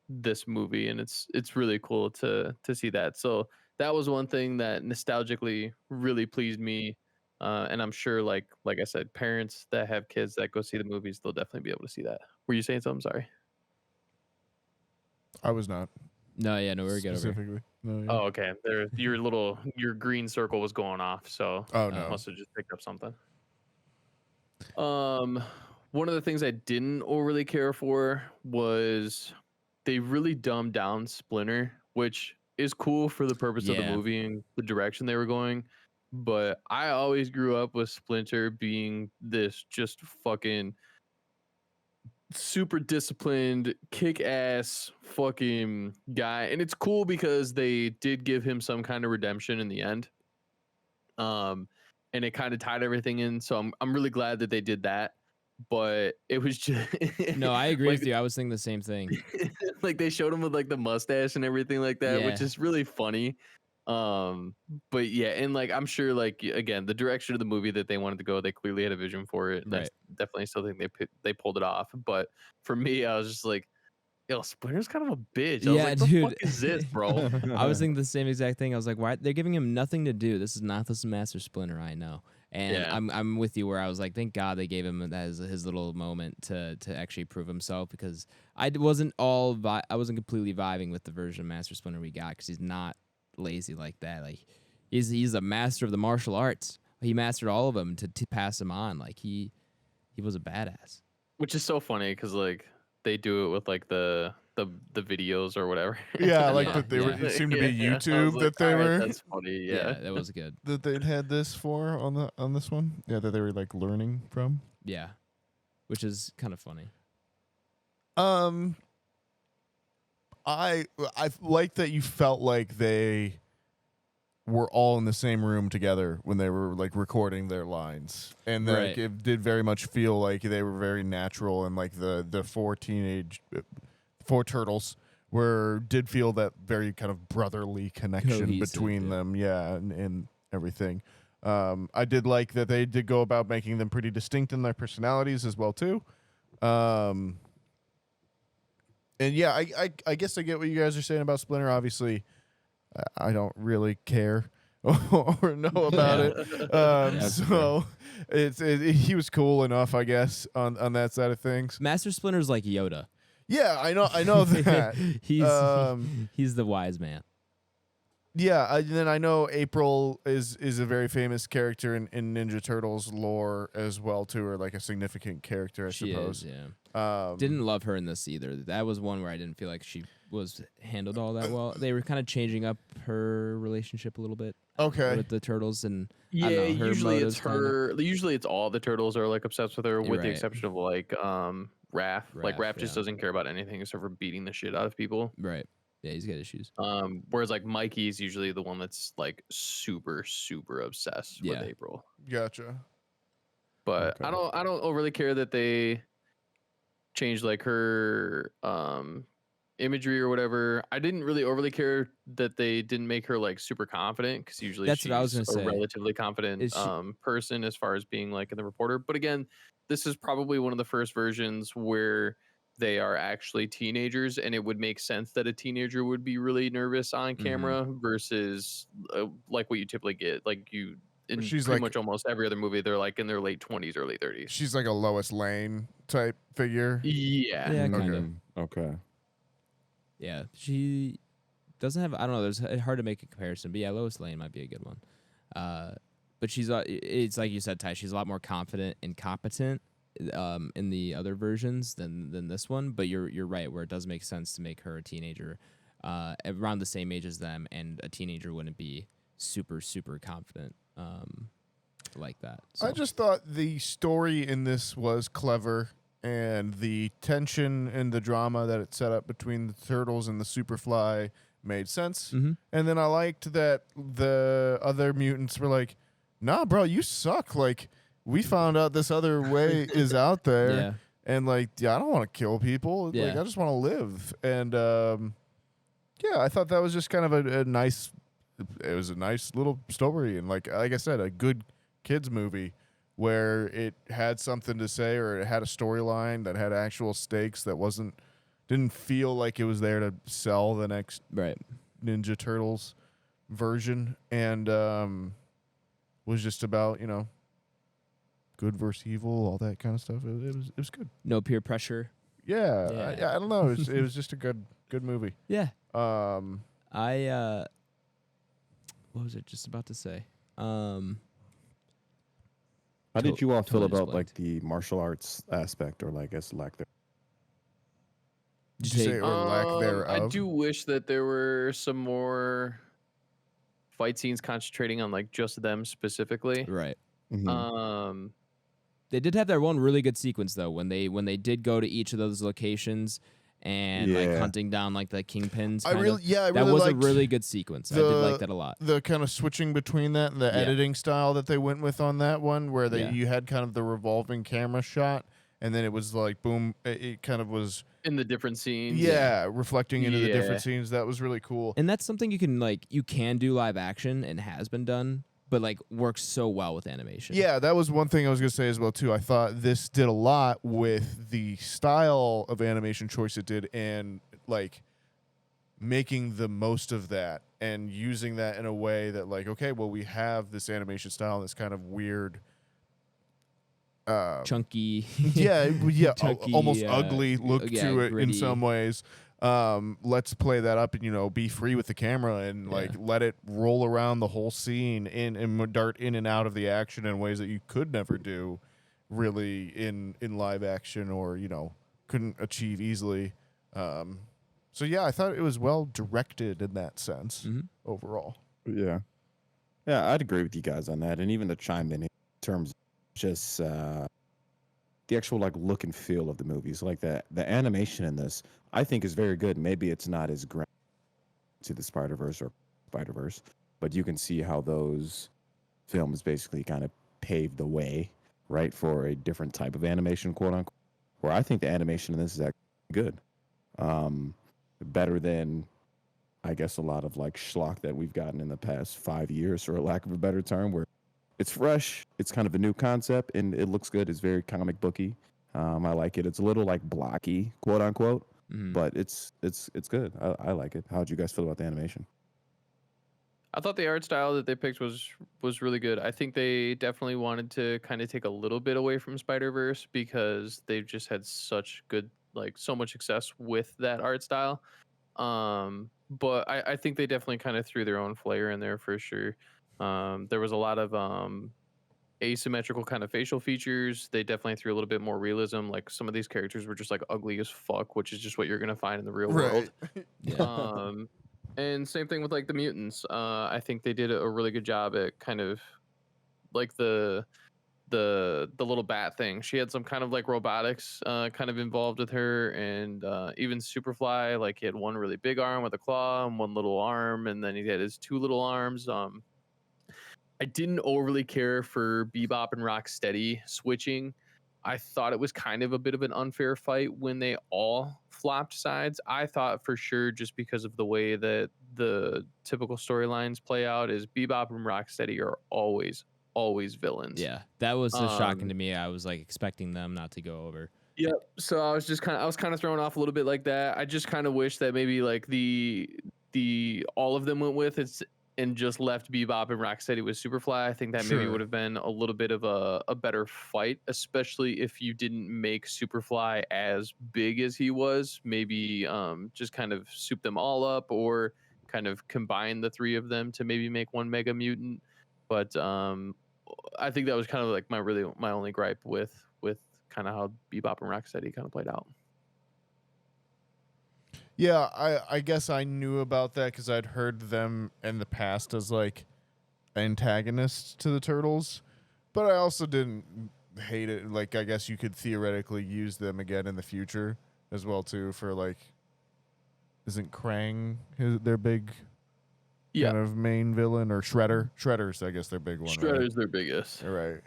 this movie. And it's really cool to see that. So that was one thing that nostalgically really pleased me. And I'm sure like I said, parents that have kids that go see the movies, they'll definitely be able to see that. Were you saying something? Sorry. I was not. No, we were good over here. Specifically. No, yeah. Oh, okay. There, your green circle was going off, so Oh, no. must have just picked up something. One of the things I didn't overly care for was they really dumbed down Splinter, which is cool for the purpose of the Yeah. movie and the direction they were going. But I always grew up with Splinter being this just fucking super disciplined, kick-ass fucking guy. And it's cool because they did give him some kind of redemption in the end. And it kind of tied everything in. So I'm really glad that they did that. But it was just No, I agree with you. I was thinking the same thing. like they showed him with like the mustache and everything like that, which Yeah. is really funny. But yeah, and like I'm sure like again, the direction of the movie that they wanted to go, they clearly had a vision for it. And I definitely still think they pulled it off. But for me, I was just like, yo, Splinter's kind of a bitch. I was like, dude. the fuck is this, bro? I was thinking the same exact thing. I was like, why they're giving him nothing to do? This is not the Master Splinter I know. And Yeah. I'm with you where I was like, thank God they gave him that as his little moment to actually prove himself, because I wasn't completely vibing with the version of Master Splinter we got, because he's not lazy like that. Like he's a master of the martial arts. He mastered all of them to pass them on. Like he was a badass. Which is so funny because like they do it with like the the videos or whatever. Yeah, I like Yeah, that they were. yeah. It seemed to be Yeah, I YouTube was like, that they "All right, were That's funny. Yeah. that was good. that they'd had this for on this one. Yeah, that they were like learning from. Yeah, which is kind of funny. I like that you felt like they were all in the same room together when they were like recording their lines, and like Right. it did very much feel like they were very natural, and like the four turtles did feel that very kind of brotherly connection Cohesive, between yeah. them, and everything. I did like that they did go about making them pretty distinct in their personalities as well too. And yeah, I guess I get what you guys are saying about Splinter. Obviously, I don't really care or know about it. So he was cool enough, I guess, on that side of things. Master Splinter's like Yoda. Yeah, I know that. He's the wise man. Yeah, and then I know April is a very famous character in Ninja Turtles lore as well too, or like a significant character, I She suppose. is, yeah. Didn't love her in this either. That was one where I didn't feel like she was handled all that well. They were kind of changing up her relationship a little bit. Okay. With the turtles, and I Yeah, don't know, her usually it's motives kinda- her. Usually it's all the turtles are like obsessed with her, You're with the right. exception of like Raph. Like Raph, Raph just yeah. doesn't care about anything except for beating the shit out of people. Right. Yeah, he's got issues. Whereas like Mikey's usually the one that's like super obsessed Yeah. with April. Gotcha. But Okay. I don't overly care that they changed like her imagery or whatever. I didn't really overly care that they didn't make her like super confident, because usually That's she's what I was gonna a say. relatively confident Is she- person as far as being like in the reporter. But again, this is probably one of the first versions where they are actually teenagers, and it would make sense that a teenager would be really nervous on camera versus like what you typically get. Like you in She's pretty like- much almost every other movie, they're like in their late 20s, early 30s. She's like a Lois Lane type figure. Yeah. Yeah, kind of. Okay. Yeah, she doesn't have. I don't know. It's hard to make a comparison, but yeah, Lois Lane might be a good one. But she's it's like you said, Ty. She's a lot more confident and competent in the other versions than this one. But you're right, where it does make sense to make her a teenager around the same age as them, and a teenager wouldn't be super confident like that. So. I just thought the story in this was clever, and the tension and the drama that it set up between the turtles and the Superfly made sense. Mhm. And then I liked that the other mutants were like, "Nah, bro, you suck. Like, we found out this other way is out there, Yeah. and like, yeah, I don't want to kill people. Like, Yeah. I just want to live." And yeah, I thought that was just kind of a nice. It was a nice little story, and like I said, a good kids movie where it had something to say, or it had a storyline that had actual stakes, that didn't feel like it was there to sell the next Right. Ninja Turtles version, and was just about, good versus evil, all that kind of stuff. It was good. No peer pressure. Yeah, Yeah. I don't know. It was just a good movie. Yeah. I What was it just about to say? How did you all feel totally about just like the martial arts aspect, or like, I guess, lack there? Did you say or lack thereof? I do wish that there were some more fight scenes concentrating on like just them specifically. Right. Um, They did have their one really good sequence though, when they did go to each of those locations and like Yeah. hunting down like the kingpins. I really that was a liked really good sequence. I did like that a lot. The kind of switching between that and the Yeah. editing style that they went with on that one, where Yeah. you had kind of the revolving camera shot, and then it was like boom, it kind of was in the different scenes. reflecting into the Yeah. different scenes. That was really cool. And that's something you can do live action and has been done, but like works so well with animation. Yeah, that was one thing I was going to say as well too. I thought this did a lot with the style of animation choice it did, and like making the most of that and using that in a way that like, okay, well, we have this animation style and this kind of weird Chunky. Chunky, almost uh, ugly look to it gritty. in some ways. Let's play that up and be free with the camera and like let it roll around the whole scene and dart in and out of the action in ways that you could never do really in live action, or couldn't achieve easily. So yeah, I thought it was well directed in that sense overall. Yeah. Yeah, I'd agree with you guys on that. And even to chime in terms of just the actual like look and feel of the movies, like the animation in this, I think is very good. Maybe it's not as grand to the Spider-Verse or Spider-Verse, but you can see how those films basically kind of paved the way, right, for a different type of animation, quote unquote. Where I think the animation in this is actually good, better than I guess a lot of like schlock that we've gotten in the past 5 years, for a lack of a better term, where it's fresh, it's kind of a new concept, and it looks good. It's very comic booky. I like it. It's a little like blocky, quote unquote, but it's good. I like it. How'd you guys feel about the animation? I thought the art style that they picked was really good. I think they definitely wanted to kind of take a little bit away from Spider-Verse because they've just had such good, like so much success with that art style. But I think they definitely kind of threw their own flair in there for sure. There was a lot of asymmetrical kind of facial features. They definitely threw a little bit more realism. Like some of these characters were just like ugly as fuck, which is just what you're gonna find in the real world. Yeah. And same thing with like the mutants. I think they did a really good job at kind of like the little bat thing. She had some kind of like robotics kind of involved with her, and even Superfly, like he had one really big arm with a claw and one little arm, and then he had his two little arms. I didn't overly care for Bebop and Rocksteady switching. I thought it was kind of a bit of an unfair fight when they all flopped sides. I thought for sure, just because of the way that the typical storylines play out, is Bebop and Rocksteady are always villains. Yeah, that was so shocking to me. I was like expecting them not to go over. Yep. So I was kind of thrown off a little bit like that. I just kind of wish that maybe like the all of them went with it and just left Bebop and Rocksteady with Superfly. I think that maybe would have been a little bit of a better fight, especially if you didn't make Superfly as big as he was. Maybe just kind of soup them all up, or kind of combine the three of them to maybe make one Mega Mutant. But I think that was kind of like my only gripe with kind of how Bebop and Rocksteady kind of played out. Yeah, I guess I knew about that because I'd heard them in the past as like antagonists to the Turtles, but I also didn't hate it. Like, I guess you could theoretically use them again in the future as well too, for like, isn't Krang their big kind of main villain, or Shredder? Shredder's, I guess, their big one. Shredder's their biggest. Right.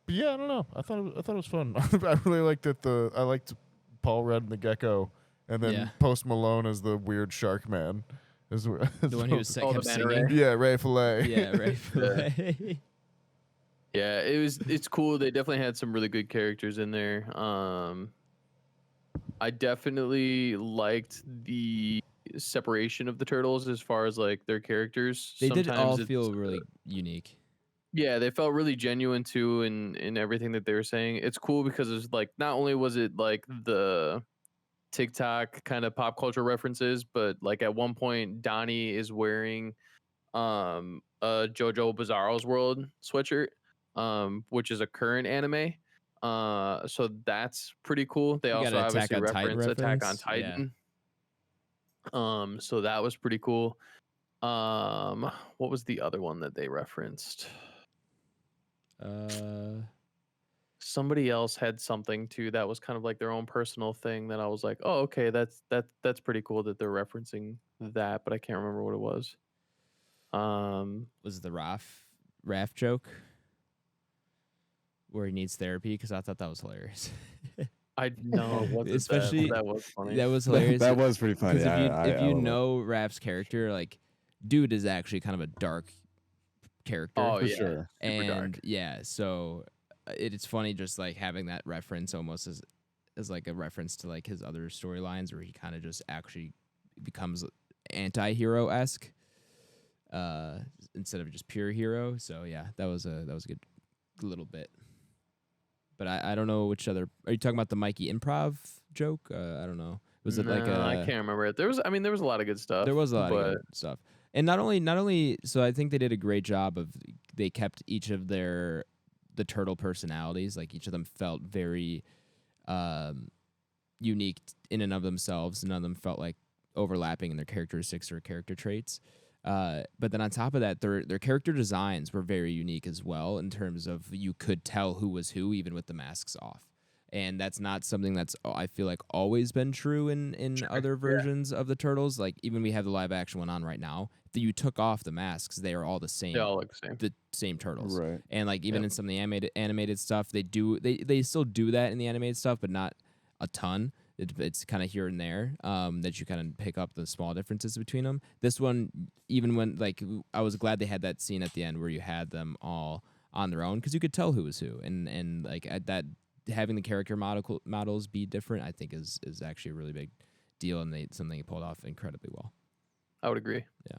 But yeah, I don't know. I thought it was fun. I really liked it. I liked Paul Rudd and the Gecko, and then Post Malone as the weird shark man. The one who kept singing. Yeah, Ray Fillet. Yeah, Ray Fillet. Yeah, it's cool. They definitely had some really good characters in there. I definitely liked the separation of the Turtles as far as like their characters. They did all feel really unique. Yeah, they felt really genuine too in everything that they were saying. It's cool because it's like, not only was it like the TikTok kind of pop culture references, but like at one point Donnie is wearing a JoJo Bizarro's World sweatshirt, which is a current anime. So that's pretty cool. They also obviously reference Attack on Titan. Yeah. So that was pretty cool. What was the other one that they referenced? Somebody else had something too that was kind of like their own personal thing that I was like, oh, okay, that's pretty cool that they're referencing that, but I can't remember what it was. Was it the Raph joke where he needs therapy? Because I thought that was hilarious. I know, especially that was funny. That was hilarious. That was pretty funny. If you know Raph's character, like, dude is actually kind of a dark character. Oh, for sure. And dark. yeah, so it's funny just like having that reference almost as like a reference to like his other storylines where he kind of just actually becomes anti-hero-esque instead of just pure hero. So yeah, that was a good little bit. But I don't know which other. Are you talking about the Mikey improv joke? I don't know. Was it I can't remember it. There was a lot of good stuff. There was a lot of good stuff. And not only so I think they did a great job of, they kept each of the turtle personalities, like each of them felt very unique in and of themselves. None of them felt like overlapping in their characteristics or character traits. But then on top of that, their character designs were very unique as well in terms of you could tell who was who even with the masks off. And that's not something that's, I feel like, always been true in other versions of the Turtles. Like, even we have the live action one on right now. That you took off the masks, they are all the same. They all look the same. The same Turtles. Right. And, like, even in some of the animated stuff, they still do that in the animated stuff, but not a ton. It's kind of here and there that you kind of pick up the small differences between them. This one, even when, like, I was glad they had that scene at the end where you had them all on their own because you could tell who was who. And like, at that, having the character models be different, I think is actually a really big deal, and something they pulled off incredibly well. I would agree. Yeah.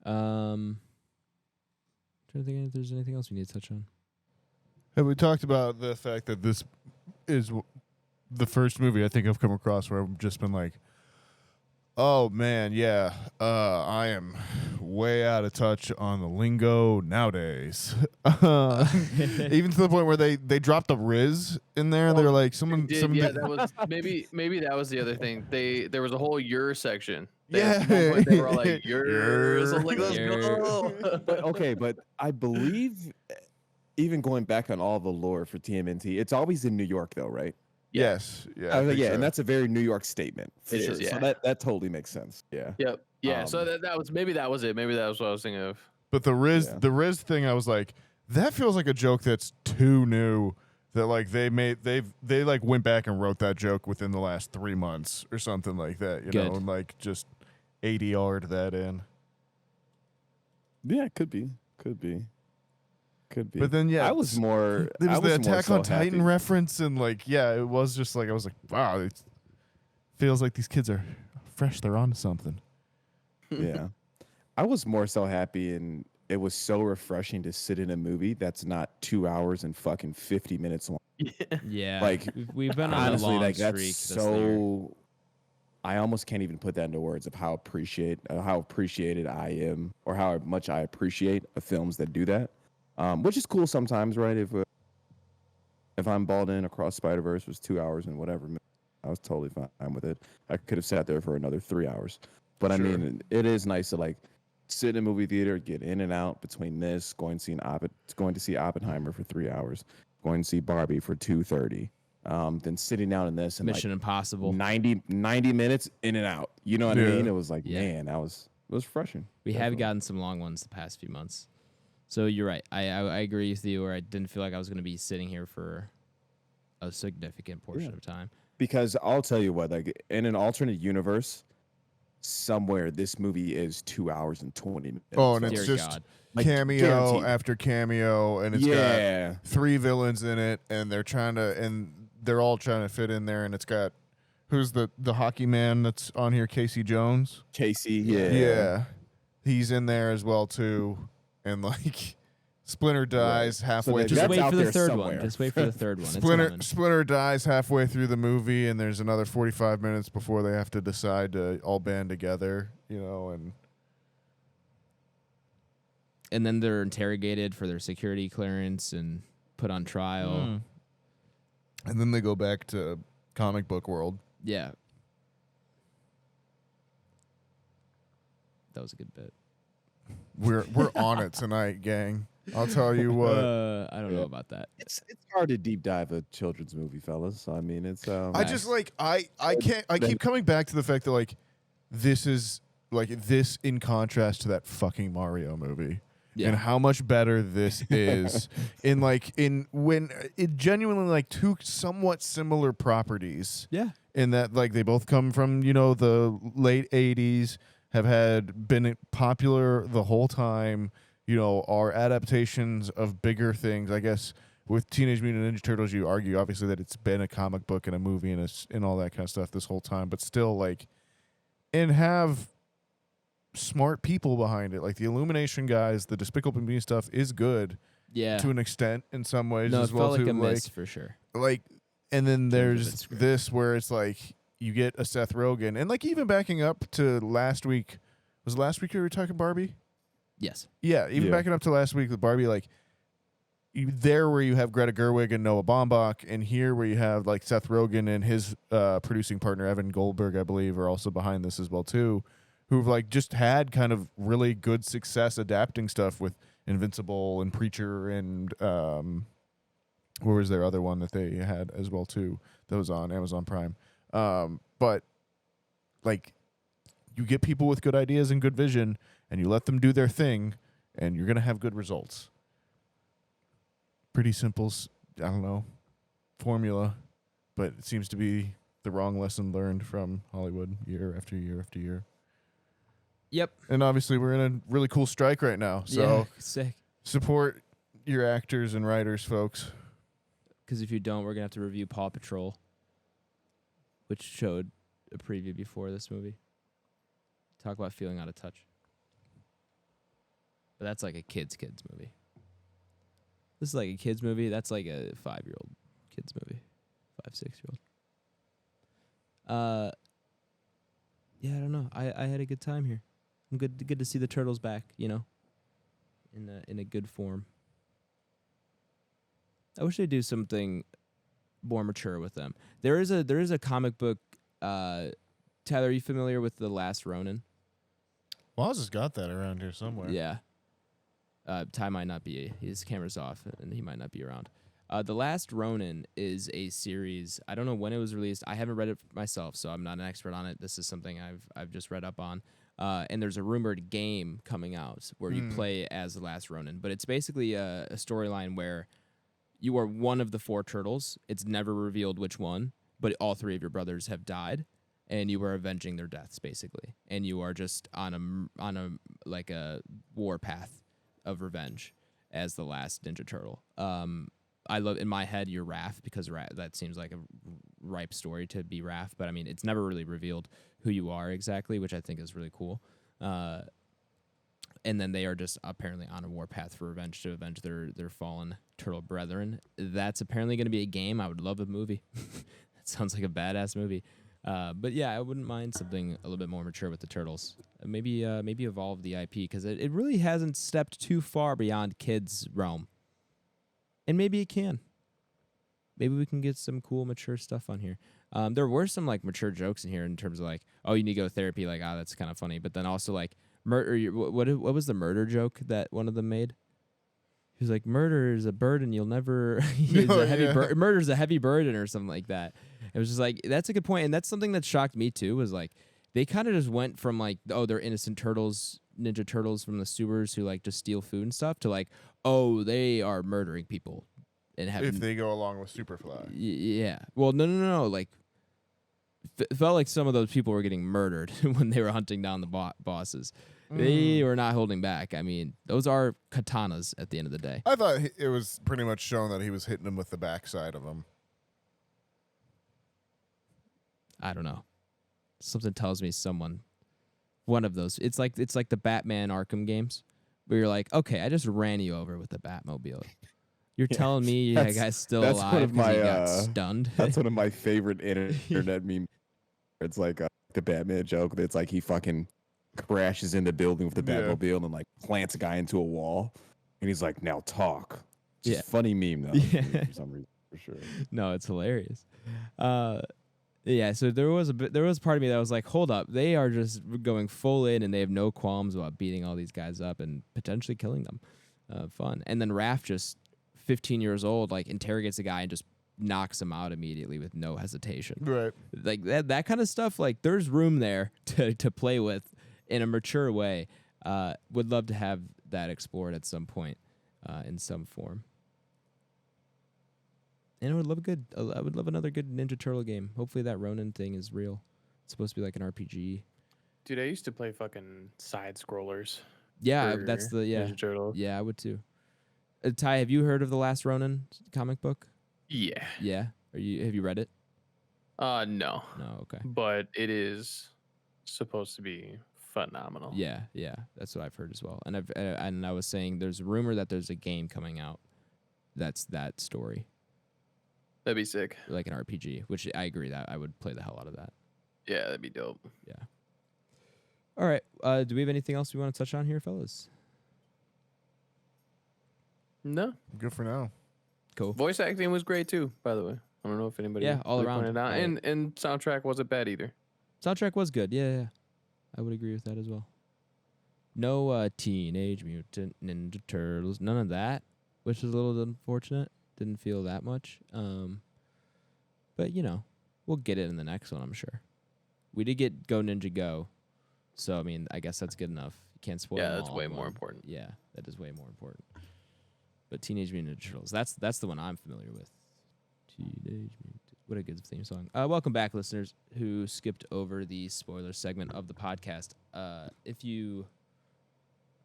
Trying to think if there's anything else we need to touch on. Have we talked about the fact that this is the first movie I think I've come across where I've just been like, oh man, yeah, I am way out of touch on the lingo nowadays. Even to the point where they dropped the Riz in there. They're like, that was maybe that was the other thing. There was a whole your section. Yeah. At one point they were all like yours. I'm like, let's go. But I believe even going back on all the lore for TMNT, it's always in New York though, right? Yes. Yeah. I was like, think yeah, so. and that's a very New York statement. For It sure. is, yeah. So that totally makes sense. Yeah. Yep. Yeah. So Um, that was maybe that was it. Maybe that was what I was thinking of. But the Riz, Yeah. the Riz thing, I was like, that feels like a joke that's too new. That like they like went back and wrote that joke within the last 3 months or something like that, you Good. know, and like just ADR'd that in. Yeah, could be. But then yeah, I was more. there was I the more Attack so on Titan happy. reference, and like yeah, it was just like I was like, wow, it feels like these kids are fresh. They're onto something. Yeah, I was more so happy, and it was so refreshing to sit in a movie that's not 2 hours and fucking 50 minutes long. Yeah. Like, we've been on Honestly, a long like streak. that's this year. so. I almost can't even put that into words of how appreciated I am, or how much I appreciate films that do that. Which is cool sometimes, right? If I'm balled in across Spider-Verse was 2 hours and whatever, I was totally fine with it. I could have sat there for another 3 hours. But I mean, it is nice to like sit in a movie theater, get in and out between this, going to see Oppenheimer for 3 hours, going to see Barbie for 2:30, then sitting down in this and Mission like Impossible. 90 minutes in and out. You know what I Yeah. mean? It was like, Yeah. man, it was refreshing. We have Definitely. gotten some long ones the past few months. So you're right. I agree with you where I didn't feel like I was going to be sitting here for a significant portion of time. Because I'll tell you what, like in an alternate universe, somewhere this movie is 2 hours and 20 minutes. Oh, and Dear it's just God. Like, cameo guaranteed. after cameo, and it's Yeah. got 3 villains in it, and they're all trying to fit in there, and it's got who's the hockey man that's on here, Casey Jones. Casey, yeah. Yeah, he's in there as well too, and like Splinter dies halfway that- through. Just That's wait out for the there third somewhere. one. Just wait for the third one. It's coming. Splinter dies halfway through the movie, and there's another 45 minutes before they have to decide to all band together, you know, And then they're interrogated for their security clearance and put on trial. and then they go back to comic book world. Yeah. That was a good bit. We're on it tonight, gang. I'll tell you what. I don't know about that. It's hard to deep dive a children's movie, fellas. So, I mean, it's I just like I keep coming back to the fact that like this is like this in contrast to that fucking Mario movie. Yeah. And how much better this is when it genuinely like two somewhat similar properties. Yeah. In that like they both come from, you know, the late 80s, have been popular the whole time, you know, are adaptations of bigger things. I guess with Teenage Mutant Ninja Turtles, you argue obviously that it's been a comic book and a movie and all that kind of stuff this whole time, but still like, and have smart people behind it. Like the Illumination guys, the Despicable Me stuff is good Yeah. to an extent in some ways No, it as well felt like too. a miss for sure. Like, and then terms of there's its script. this where it's like you get a Seth Rogen, and like even backing up to last week, was it last week we were talking Barbie? Yes. Yeah, even Yeah. backing up to last week with Barbie, like there where you have Greta Gerwig and Noah Baumbach, and here where you have like Seth Rogen and his producing partner Evan Goldberg, I believe, are also behind this as well too, who've like just had kind of really good success adapting stuff with Invincible and Preacher and where was their other one that they had as well too that was on Amazon Prime. But like you get people with good ideas and good vision and you let them do their thing and you're going to have good results. Pretty simple, I don't know, formula, but it seems to be the wrong lesson learned from Hollywood year after year after year. Yep. And obviously we're in a really cool strike right now. So yeah, sick. Support your actors and writers, folks. Because if you don't, we're going to have to review Paw Patrol, which showed a preview before this movie. Talk about feeling out of touch. But that's like a kids movie. This is like a kids movie. That's like a 5-year-old kids movie. 5, 6-year-old. Yeah, I don't know. I had a good time here. I'm good to see the turtles back, you know, in a good form. I wish they'd do something more mature with them. There is a comic book. Tyler, are you familiar with The Last Ronin? Woz has got that around here somewhere. Yeah. Ty might not be. His camera's off, and he might not be around. The Last Ronin is a series. I don't know when it was released. I haven't read it myself, so I'm not an expert on it. This is something I've just read up on. And there's a rumored game coming out where you play as the Last Ronin. But it's basically a storyline where you are one of the 4 turtles. It's never revealed which one, but all 3 of your brothers have died, and you are avenging their deaths, basically. And you are just on a like a war path of revenge as the last Ninja Turtle. I love, in my head, you're Raph, because that seems like a ripe story to be Raph, but I mean, it's never really revealed who you are exactly, which I think is really cool. And then they are just apparently on a war path for revenge to avenge their fallen turtle brethren. That's apparently going to be a game. I would love a movie. That sounds like a badass movie. But yeah, I wouldn't mind something a little bit more mature with the turtles. Maybe evolve the IP, because it really hasn't stepped too far beyond kids' realm. And maybe it can. Maybe we can get some cool, mature stuff on here. There were some like mature jokes in here in terms of like, oh, you need to go to therapy. Like, that's kind of funny. But then also like murder. What was the murder joke that one of them made? He was like, murder is a burden you'll never. Murder's a heavy burden or something like that. It was just like, that's a good point, and that's something that shocked me too. Was like, they kind of just went from like, oh, they're innocent turtles, Ninja Turtles from the sewers who like just steal food and stuff, to like, oh, they are murdering people and have. If they go along with Superfly. Yeah. Well, no. Like, felt like some of those people were getting murdered when they were hunting down the bosses. They were not holding back. I mean, those are katanas at the end of the day. I thought it was pretty much shown that he was hitting them with the backside of them. I don't know. Something tells me one of those. It's like the Batman Arkham games where you're like, okay, I just ran you over with the Batmobile. You're telling me that guy's still alive because he got stunned? That's one of my favorite internet memes. It's like the Batman joke. It's like he fucking crashes in the building with the Batmobile and then like plants a guy into a wall. And he's like, now talk. It's a funny meme, though. For some reason, for sure. No, it's hilarious. Yeah, so there was part of me that was like, hold up, they are just going full in and they have no qualms about beating all these guys up and potentially killing them. Fun. And then Raph, just 15 years old, like interrogates a guy and just knocks him out immediately with no hesitation. Right. Like that kind of stuff, like there's room there to play with in a mature way. Would love to have that explored at some point in some form. And I would love another good Ninja Turtle game. Hopefully that Ronin thing is real. It's supposed to be like an RPG. Dude, I used to play fucking side scrollers. Yeah, that's the Ninja Turtles. Yeah, I would too. Ty, have you heard of the Last Ronin comic book? Yeah. Yeah. Have you read it? No. No, okay. But it is supposed to be phenomenal. Yeah, that's what I've heard as well. And I was saying there's a rumor that there's a game coming out that's that story. That'd be sick. Like an RPG, which I agree that I would play the hell out of that. Yeah, that'd be dope. Yeah. All right. Do we have anything else we want to touch on here, fellas? No. Good for now. Cool. Voice acting was great too, by the way. I don't know if anybody all really around. pointed out. Right. And soundtrack wasn't bad either. Soundtrack was good. Yeah. I would agree with that as well. No Teenage Mutant Ninja Turtles. None of that, which is a little unfortunate. Didn't feel that much. But, we'll get it in the next one, I'm sure. We did get Go Ninja Go. So, I mean, I guess that's good enough. You can't spoil them that's all way in more one. important. Yeah, that is way more important. But Teenage Mutant Ninja Turtles, that's the one I'm familiar with. Teenage Mutant. What a good theme song. Welcome back, listeners who skipped over the spoiler segment of the podcast.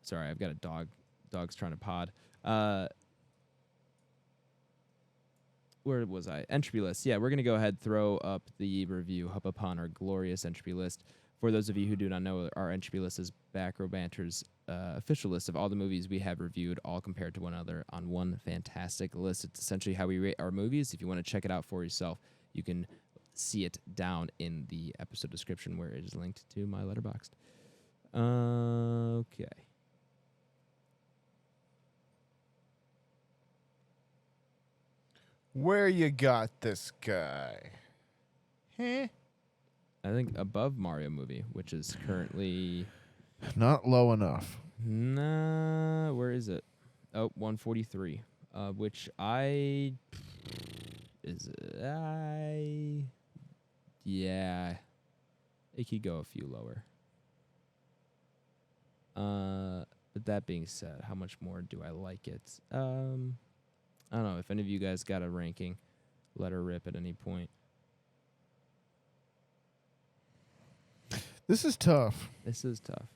Sorry, I've got a dog. Dog's trying to pod. Where was I? Entropy list. Yeah, we're going to go ahead, throw up the review up upon our glorious entropy list. For those of you who do not know, our entropy list is Back Row Banter's official list of all the movies we have reviewed, all compared to one another on one fantastic list. It's essentially how we rate our movies. If you want to check it out for yourself, you can see it down in the episode description where it is linked to my Letterboxd. Okay. Where you got this guy? I think above Mario movie, which is currently... Not low enough. Nah, where is it? Oh, 143. Which I... Yeah. It could go a few lower. But that being said, how much more do I like it? I don't know. If any of you guys got a ranking, let her rip at any point. This is tough. This is tough.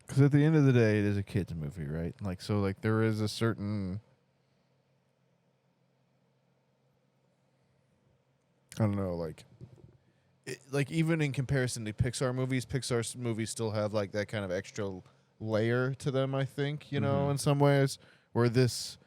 Because at the end of the day, it is a kid's movie, right? Like, there is a certain... I don't know, like even in comparison to Pixar movies still have, like, that kind of extra layer to them, I think, in some ways, where this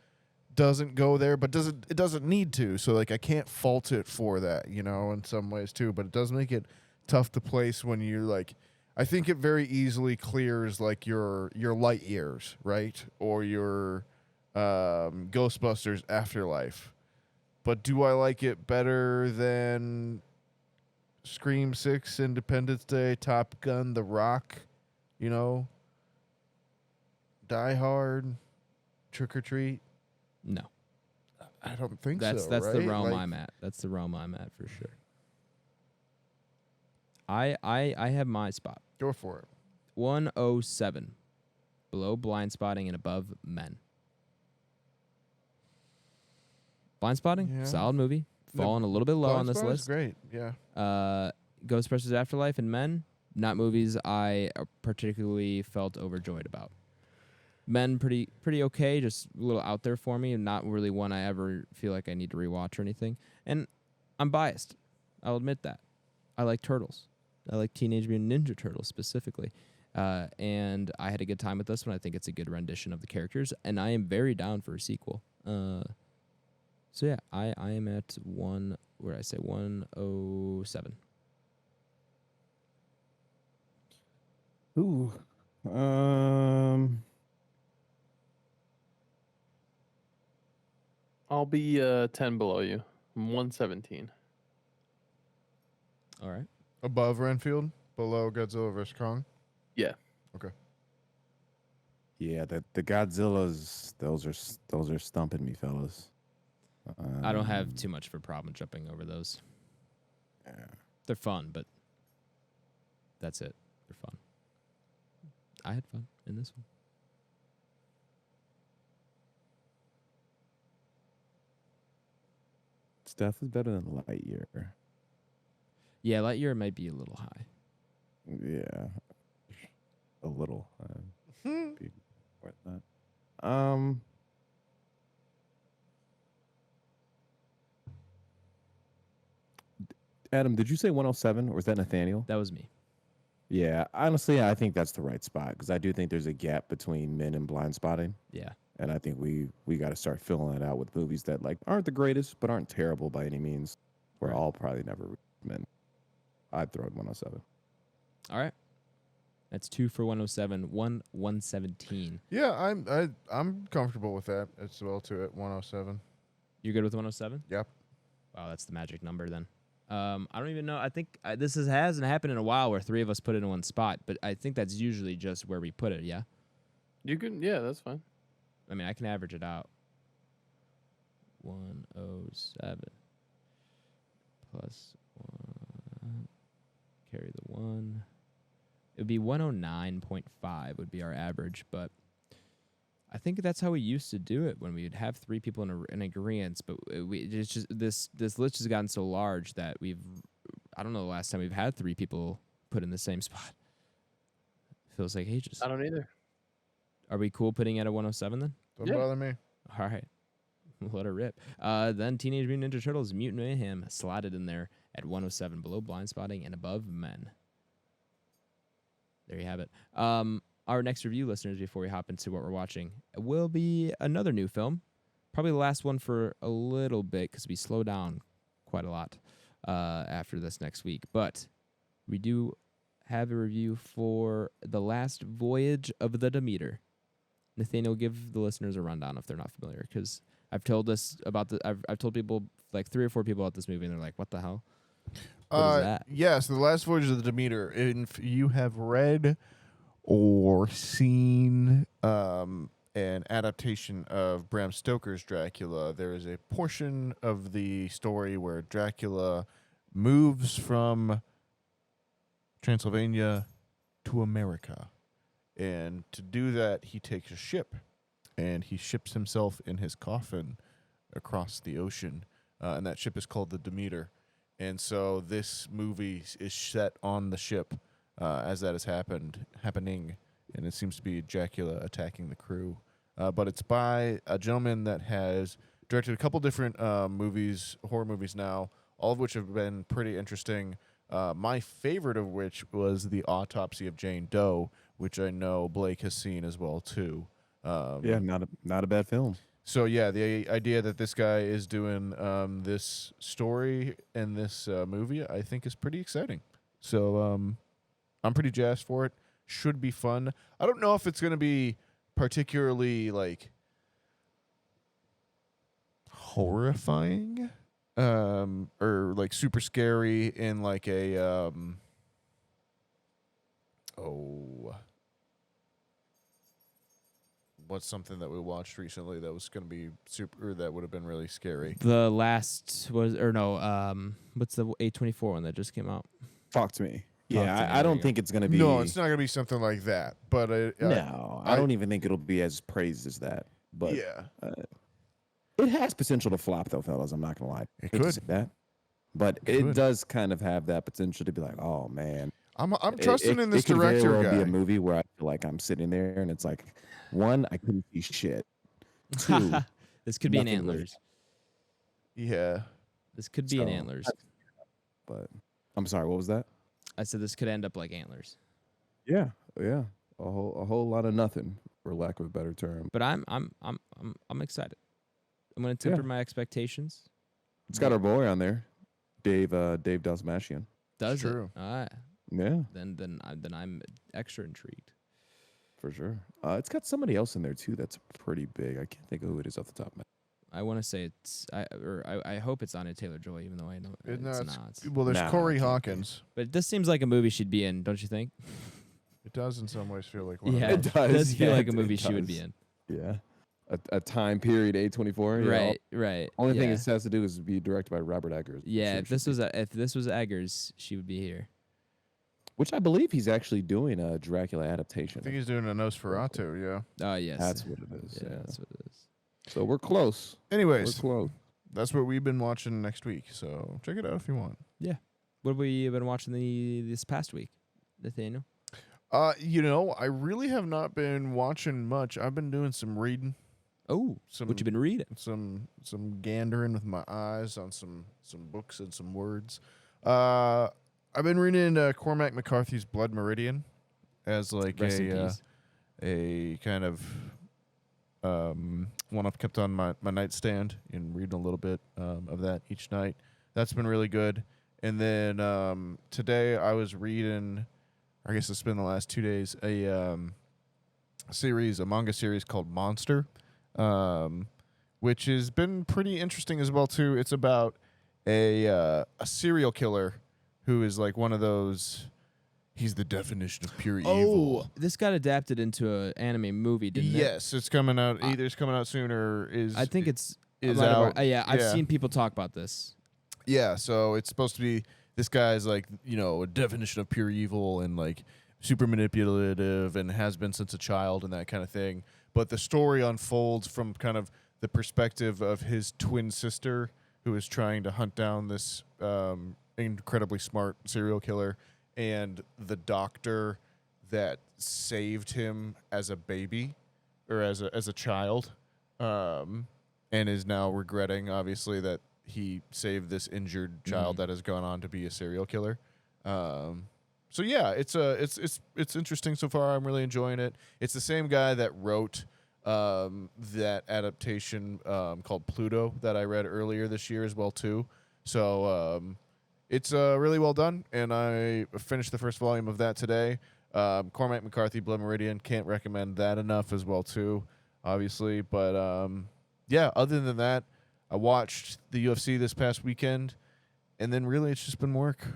doesn't go there, but it doesn't need to. So, like, I can't fault it for that, in some ways, too. But it does make it tough to place when you, like... I think it very easily clears, like, your light years, right? Or your Ghostbusters Afterlife. But do I like it better than Scream 6, Independence Day, Top Gun, The Rock, Die Hard, Trick or Treat? No. I don't think that's so, That's right? the realm I'm at. That's the realm I'm at for sure. I have my spot. Go for it. 107. Below Blind Spotting and above Men. Blind Spotting, Yeah. solid movie. Falling a little bit low on this list. Great, yeah. Ghostbusters Afterlife and Men, not movies I particularly felt overjoyed about. Men, pretty okay, just a little out there for me, and not really one I ever feel like I need to rewatch or anything. And I'm biased. I'll admit that. I like Turtles. I like Teenage Mutant Ninja Turtles specifically. And I had a good time with this one. I think it's a good rendition of the characters, and I am very down for a sequel. So yeah, I am at 107. Ooh. I'll be 10 below you. I'm 117. All right. Above Renfield, below Godzilla vs. Kong? Yeah. Okay. Yeah, the Godzillas, those are stumping me, fellas. I don't have too much of a problem jumping over those. Yeah. They're fun, but that's it. They're fun. I had fun in this one. It's definitely better than Lightyear. Yeah, Lightyear might be a little high. Yeah, a little. Be worth that. Adam, did you say 107 or was that Nathaniel? That was me. Yeah, honestly, I think that's the right spot because I do think there's a gap between Men and Blind Spotting, Yeah. and I think we got to start filling it out with movies that like aren't the greatest but aren't terrible by any means. We're Right. all probably never Men. I'd throw it 107. All right. That's 2 for 107, 117. Yeah, I'm comfortable with that as well too at 107. You're good with 107? Yep. Wow, that's the magic number then. I don't even know. I think hasn't happened in a while where 3 of us put it in one spot, but I think that's usually just where we put it, yeah? You can, yeah, that's fine. I mean, I can average it out. 107 plus 1. Carry the 1. It would be 109.5 would be our average, but I think that's how we used to do it when we would have 3 people in agreement. But it's just this list has gotten so large that I don't know the last time we've had 3 people put in the same spot. Feels like ages. I don't either. Are we cool putting it at 107 then? Don't bother me. All right. Let her rip. Then Teenage Mutant Ninja Turtles, Mutant Mayhem slotted in there at 107, below Blind Spotting and above Men. There you have it. Our next review, listeners, before we hop into what we're watching, will be another new film. Probably the last one for a little bit because we slow down quite a lot after this next week. But we do have a review for The Last Voyage of the Demeter. Nathaniel, give the listeners a rundown if they're not familiar, because I've told I've told people, like 3 or 4 people about this movie, and they're like, "What the hell? What is that?" Yes, The Last Voyage of the Demeter. If you have read or seen an adaptation of Bram Stoker's Dracula, there is a portion of the story where Dracula moves from Transylvania to America. And to do that, he takes a ship, and he ships himself in his coffin across the ocean. And that ship is called the Demeter. And so this movie is set on the ship as that is happening, and it seems to be Dracula attacking the crew. But it's by a gentleman that has directed a couple different horror movies now, all of which have been pretty interesting. My favorite of which was The Autopsy of Jane Doe, which I know Blake has seen as well too. Yeah, not a bad film. So yeah, the idea that this guy is doing this story and this movie, I think, is pretty exciting. So I'm pretty jazzed for it. Should be fun. I don't know if it's going to be particularly like horrifying or like super scary in like a what's something that we watched recently that was going to be super, or that would have been really scary? The last what's the A24 one that just came out? Talk to me. Yeah, I don't think it's going to be. No, it's not going to be something like that. But I don't even think it'll be as praised as that. But yeah, it has potential to flop, though, fellas. I'm not going to lie. It could. That. But it does kind of have that potential to be like, oh man, I'm trusting in this it could director very well guy. Be a movie where I feel like I'm sitting there and it's like, 1, I couldn't see shit. 2, this could be an nothing Antlers. Yeah, This could be an Antlers. But I'm sorry, what was that? I said this could end up like Antlers. Yeah, a whole lot of nothing, for lack of a better term. But I'm excited. I'm going to temper my expectations. It's got our boy on there, Dave Dalsmashian. Does True. it? All right. Yeah, Then I'm extra intrigued. for sure. It's got somebody else in there too that's pretty big. I can't think of who it is off the top of my head. I want to say I hope it's Anya Taylor-Joy, even though I know it's not. Well, there's Corey Hawkins. But this seems like a movie she'd be in, don't you think? It does in some ways feel like one. Yeah, of it those. does feel Yeah, like a it movie she would does. be in. Yeah, a time period A24. Right. Only thing yeah. it has to do is be directed by Robert Eggers. Yeah, So if this was Eggers, she would be here. which I believe he's actually doing a Dracula adaptation. I think he's doing a Nosferatu. Yeah. Oh yes, That's what it is. Yeah. that's what it is. So we're close. Anyways, We're close. that's what we've been watching next week. So check it out if you want. What have we been watching this past week, Nathaniel? I really have not been watching much. I've been doing some reading, Oh, what you been reading? some gandering with my eyes on some books and some words. I've been reading Cormac McCarthy's Blood Meridian as like Rest in peace. a kind of one I've kept on my nightstand and reading a little bit of that each night. That's been really good. And then today I was reading I guess it's been the last 2 days, a manga series called Monster, which has been pretty interesting as well too. It's about a serial killer who is like one of those. He's the definition of pure evil. Oh, this got adapted into an anime movie, didn't it? Yes, it's coming out. Either it's coming out soon or is. I think it's is out. I've seen people talk about this. Yeah, so it's supposed to be this guy's like, a definition of pure evil and like super manipulative and has been since a child and that kind of thing. But the story unfolds from kind of the perspective of his twin sister who is trying to hunt down this incredibly smart serial killer and the doctor that saved him as a baby or as a child and is now regretting obviously that he saved this injured child that has gone on to be a serial killer. So yeah, it's interesting so far. I'm really enjoying it. It's the same guy that wrote that adaptation called Pluto that I read earlier this year as well too. So it's really well done, and I finished the first volume of that today. Cormac McCarthy, Blood Meridian, can't recommend that enough as well too, obviously. But yeah, other than that, I watched the UFC this past weekend, and then really it's just been work.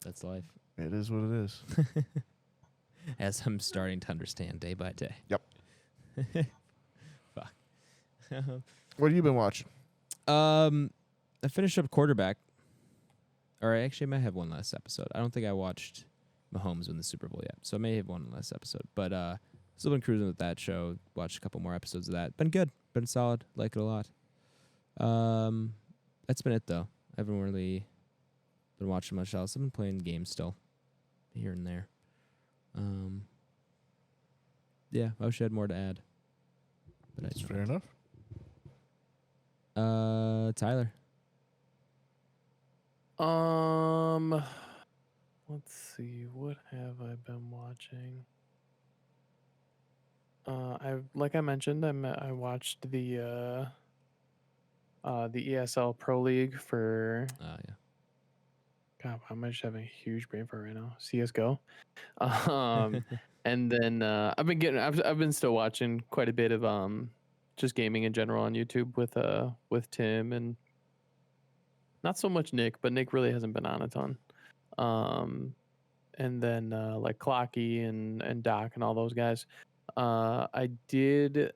That's life. It is what it is. As I'm starting to understand day by day. Yep. Fuck. What have you been watching? I finished up Quarterback. Or I actually might have one last episode. I don't think I watched Mahomes win the Super Bowl yet, so I may have one last episode. But still been cruising with that show. Watched a couple more episodes of that. Been good. Been solid. Like it a lot. That's been it though. I haven't really been watching much else. I've been playing games still, here and there. Yeah, I wish I had more to add. But That's fair enough. Tyler. Let's see. What have I been watching? Like I mentioned, I watched the ESL Pro League for. Yeah. God, I'm just having a huge brain fart right now. CS:GO. And then I've been still watching quite a bit of just gaming in general on YouTube with Tim and not so much Nick, but Nick really hasn't been on a ton. And then like Clocky and Doc and all those guys. I did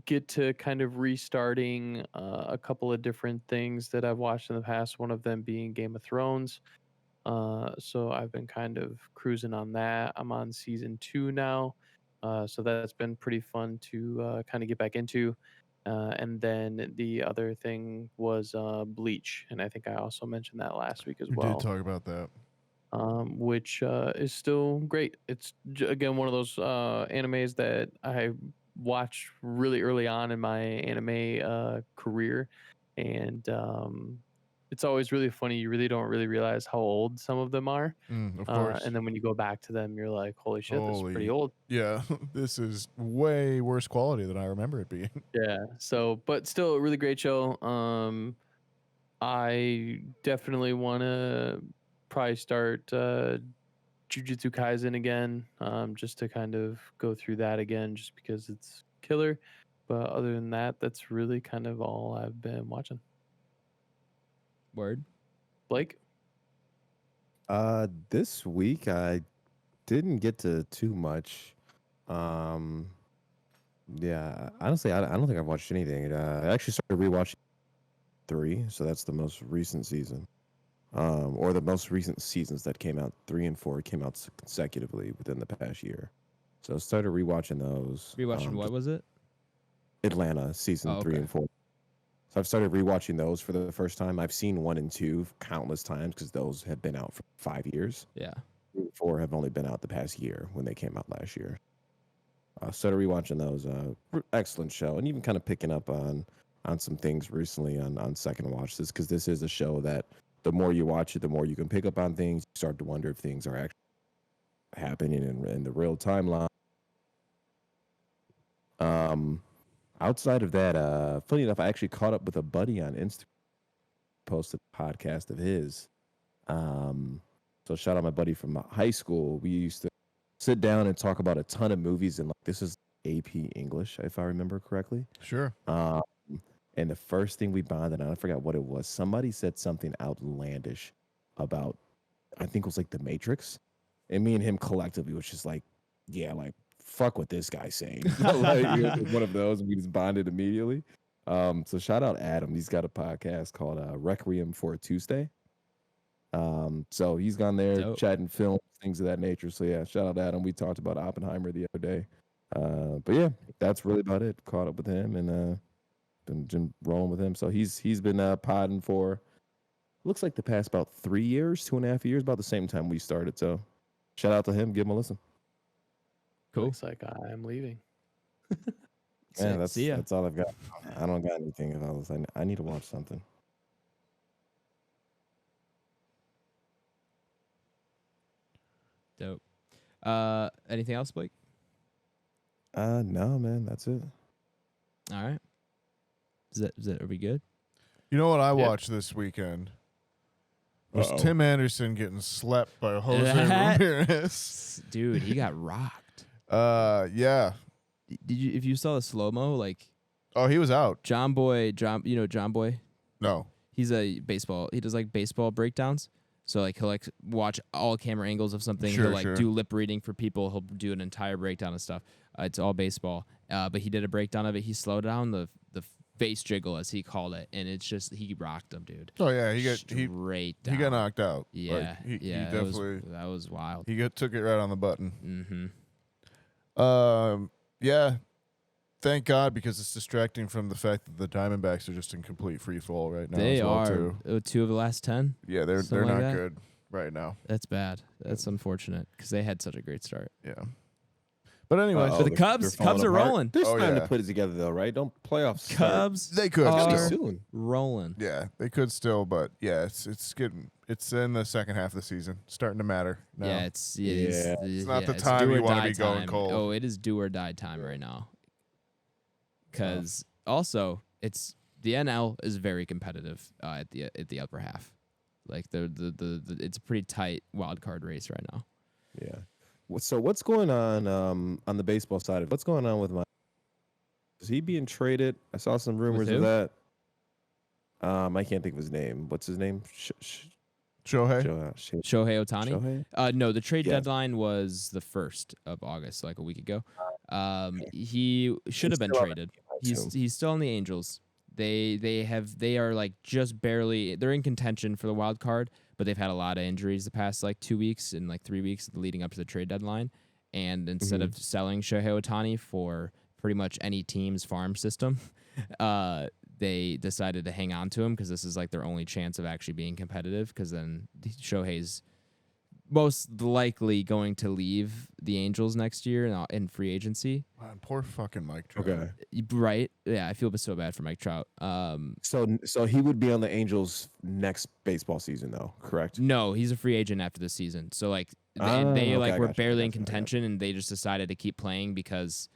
get to kind of restarting a couple of different things that I've watched in the past, one of them being Game of Thrones. So I've been kind of cruising on that. I'm on season 2 now. So that's been pretty fun to kind of get back into. And then the other thing was Bleach. And I think I also mentioned that last week as well. We did talk about that. Which is still great. It's, again, one of those animes that I watched really early on in my anime career. And it's always really funny. You really don't really realize how old some of them are. Of course. And then when you go back to them, you're like, holy shit, this is pretty old. Yeah, this is way worse quality than I remember it being. Yeah. So, but still a really great show. I definitely want to probably start Jujutsu Kaisen again, just to kind of go through that again, just because it's killer. But other than that, that's really kind of all I've been watching. Word. Blake? This week I didn't get to too much. Yeah, honestly, I don't think I've watched anything. I actually started rewatching 3, so that's the most recent season. Or the most recent seasons that came out. 3 and 4 came out consecutively within the past year. So I started rewatching those. Rewatching what was it? Atlanta season 3 and 4. So I've started rewatching those for the first time. I've seen 1 and 2 countless times because those have been out for 5 years. Yeah. 3 and 4 have only been out the past year when they came out last year. Started rewatching those. Excellent show, and even kind of picking up on some things recently on second watches, because this is a show that the more you watch it, the more you can pick up on things. You start to wonder if things are actually happening in the real timeline. Outside of that, funny enough, I actually caught up with a buddy on Instagram, posted a podcast of his So shout out my buddy from high school. We used to sit down and talk about a ton of movies, and like this is AP English, if I remember correctly. Sure. And the first thing we bonded on, I forgot what it was. Somebody said something outlandish about, I think it was like The Matrix. And me and him collectively was just like, yeah, like, fuck what this guy's saying. Like, it was one of those, and we just bonded immediately. So shout out Adam. He's got a podcast called Requiem for a Tuesday. So he's gone there Dope. chatting film, things of that nature. So yeah, shout out Adam. We talked about Oppenheimer the other day. But yeah, that's really about it. Caught up with him and been rolling with him. So he's been podding for looks like the past about 3 years, 2.5 years, about the same time we started. So shout out to him. Give him a listen. Cool. Looks like I'm leaving. Yeah, See ya. that's all I've got. I don't got anything else. I need to watch something. Dope. Anything else, Blake? No, man, that's it. All right. Are we good? You know what I watched this weekend? Was Tim Anderson getting slept by Jose Ramirez. Dude, he got rocked. Yeah. Did you? If you saw the slow mo, like Oh, he was out. John Boy, John Boy. No. He's a baseball. He does like baseball breakdowns. So like he'll like watch all camera angles of something. Sure, he'll like sure. do lip reading for people. He'll do an entire breakdown of stuff. It's all baseball. But he did a breakdown of it. He slowed down the face jiggle, as he called it, and it's just he rocked him, dude. Oh yeah, he down. got knocked out. Yeah, Like, he definitely. That was wild. He took it right on the button. Mm-hmm. Yeah. Thank God, because it's distracting from the fact that the Diamondbacks are just in complete free fall right now. They as well, are too. 2 of the last 10. Yeah, they're Something like not that. good right now. That's bad. That's unfortunate because they had such a great start. Yeah. But anyway, For the Cubs, Cubs are rolling. There's Oh, time yeah. to put it together, though, right? Don't playoffs start Cubs they could are still. soon. rolling. Yeah, they could still, but yeah, it's getting in the second half of the season, starting to matter now. Yeah, it's not the time do you or wanna die be going time. cold. Oh, it is do or die time right now. Because also it's the NL is very competitive at the upper half. Like the it's a pretty tight wild card race right now. Yeah. So what's going on the baseball side of what's going on with my? Is he being traded? I saw some rumors of who? that. I can't think of his name. What's his name? Shohei? Shohei Ohtani. Shohei? No, the trade Yeah. deadline was the 1st of August, like a week ago. He should have been still on traded. the team, He's still on the Angels. They are like just barely. They're in contention for the wild card, but they've had a lot of injuries the past like 2 weeks and like 3 weeks leading up to the trade deadline. And instead of selling Shohei Ohtani for pretty much any team's farm system, they decided to hang on to him because this is like their only chance of actually being competitive. Because then Shohei's most likely going to leave the Angels next year in free agency. Man, poor fucking Mike Trout. Okay. Right? Yeah, I feel so bad for Mike Trout. So he would be on the Angels next baseball season, though, correct? No, he's a free agent after the season. So like they okay, like I were gotcha, barely in I gotcha. contention, and they just decided to keep playing because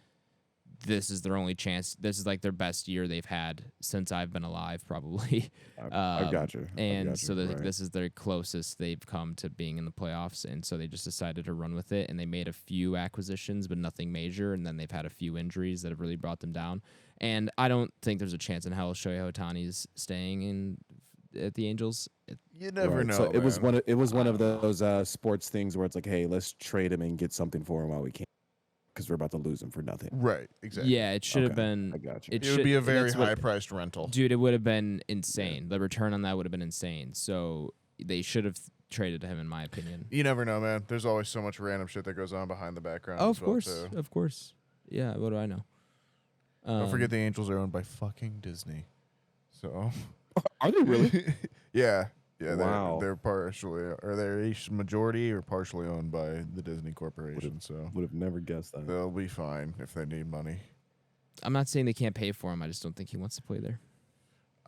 this is their only chance. This is like their best year they've had since I've been alive, probably. I got you. And so this is their closest they've come to being in the playoffs, and so they just decided to run with it. And they made a few acquisitions, but nothing major. And then they've had a few injuries that have really brought them down. And I don't think there's a chance in hell Shohei Ohtani's staying at the Angels. You never know. So it was man. one of those sports things where it's like, hey, let's trade him and get something for him while we can, because we're about to lose him for nothing. Right, exactly. Yeah, it should have Okay, been. I got you. It would be a very that's what- high-priced rental. Dude, it would have been insane. The return on that would have been insane. So they should have traded him, in my opinion. You never know, man. There's always so much random shit that goes on behind the background. Oh, as of well, course, too. of course. Yeah, what do I know? Don't forget the Angels are owned by fucking Disney. So Are they really? yeah. Wow. They're partially, or they're each majority or partially owned by the Disney Corporation. So Would have never guessed that. they'll be fine if they need money. I'm not saying they can't pay for him. I just don't think he wants to play there.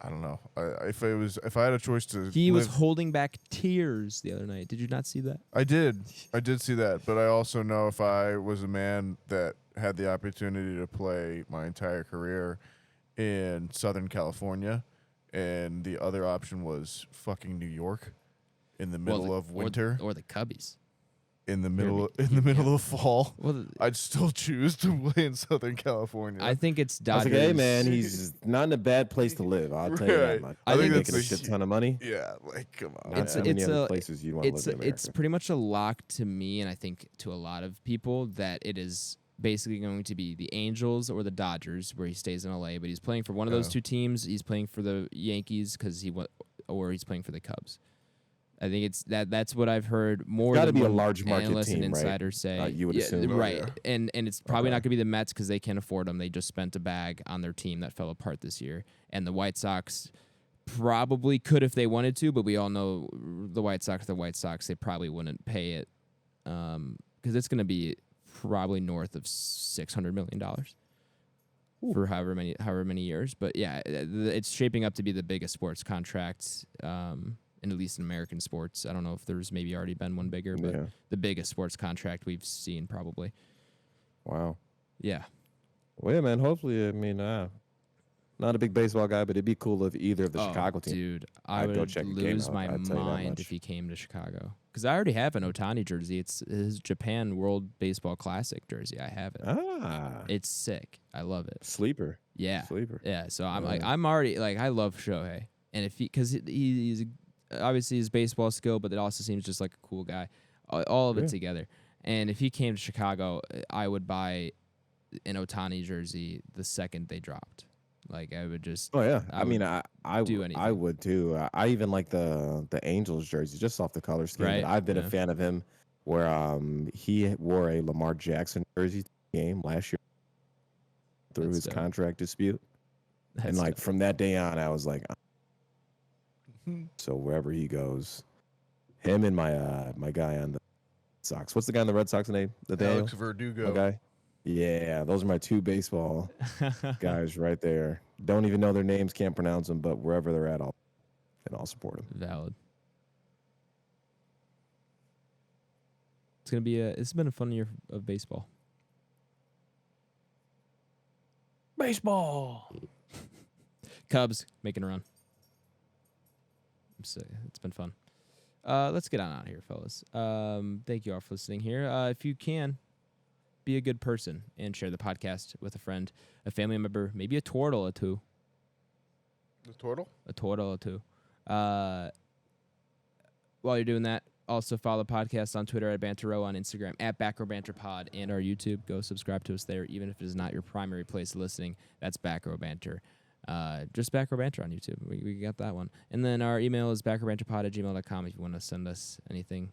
I don't know. If I had a choice to, He was live- holding back tears the other night. Did you not see that? I did see that, but I also know if I was a man that had the opportunity to play my entire career in Southern California, and the other option was fucking New York, in the middle of winter or the Cubbies. In the middle of fall, Well, I'd still choose to play in Southern California. I think it's I Dodgers. was like, hey man, he's not in a bad place to live. I'll tell you that Right. much. I think making a it's- shit ton of money. Yeah, like come on. Not It's- that many it's other a- places you'd want to live in America. It's pretty much a lock to me, and I think to a lot of people, that it is basically going to be the Angels or the Dodgers, where he stays in LA. But he's playing for one of those two teams. He's playing for the Yankees or he's playing for the Cubs. I think it's that's what I've heard more. Gotta than be a one large market analyst and team, right? insiders say. You would assume. right? yeah. And it's probably not going to be the Mets because they can't afford them. They just spent a bag on their team that fell apart this year, and the White Sox probably could if they wanted to, but we all know the White Sox. They probably wouldn't pay it because it's going to be probably north of $600 million for however many years. But yeah, it's shaping up to be the biggest sports contract. And at least in American sports. I don't know if there's maybe already been one bigger, but the biggest sports contract we've seen probably. Wow. Yeah. Well, yeah, man. Hopefully, I mean, not a big baseball guy, but it'd be cool if either of the Chicago teams. Dude, I I'd go would check a game lose out, my I'd tell you that mind much. if he came to Chicago. Because I already have an Ohtani jersey. It's his Japan World Baseball Classic jersey. I have it. It's sick. I love it. Sleeper. Yeah. Sleeper. Yeah. So I'm Yeah. I'm already I love Shohei, and because he's obviously his baseball skill, but it also seems just like a cool guy. All of it together. And if he came to Chicago, I would buy an Ohtani jersey the second they dropped. Like I would just. Oh yeah. I I mean, would I do I anything. would too. I even like the Angels jersey just off the color scheme. Right, I've been yeah. a fan of him. Where he wore a Lamar Jackson jersey to the game last year through That's his dope. contract dispute, and That's like dope. from that day on, I was like, so wherever he goes, him and my guy on the Sox. What's the guy on the Red Sox name? Nathaniel? Alex Verdugo. My guy. Yeah, those are my two baseball guys right there. Don't even know their names, can't pronounce them, but wherever they're at, I'll support them. Valid. It's been a fun year of baseball. Baseball. Cubs making a run. So it's been fun. Let's get on out of here, fellas. Thank you all for listening here. If you can, be a good person and share the podcast with a friend, a family member, maybe a turtle or two. The turtle? A turtle or two. While you're doing that, also follow the podcast on Twitter at Banter Row, on Instagram at Back Row Banter Pod, and our YouTube. Go subscribe to us there, even if it is not your primary place of listening. That's Back Row Banter. Just Back Row Banter on YouTube. We got that one. And then our email is backrowbanterpod@gmail.com if you want to send us anything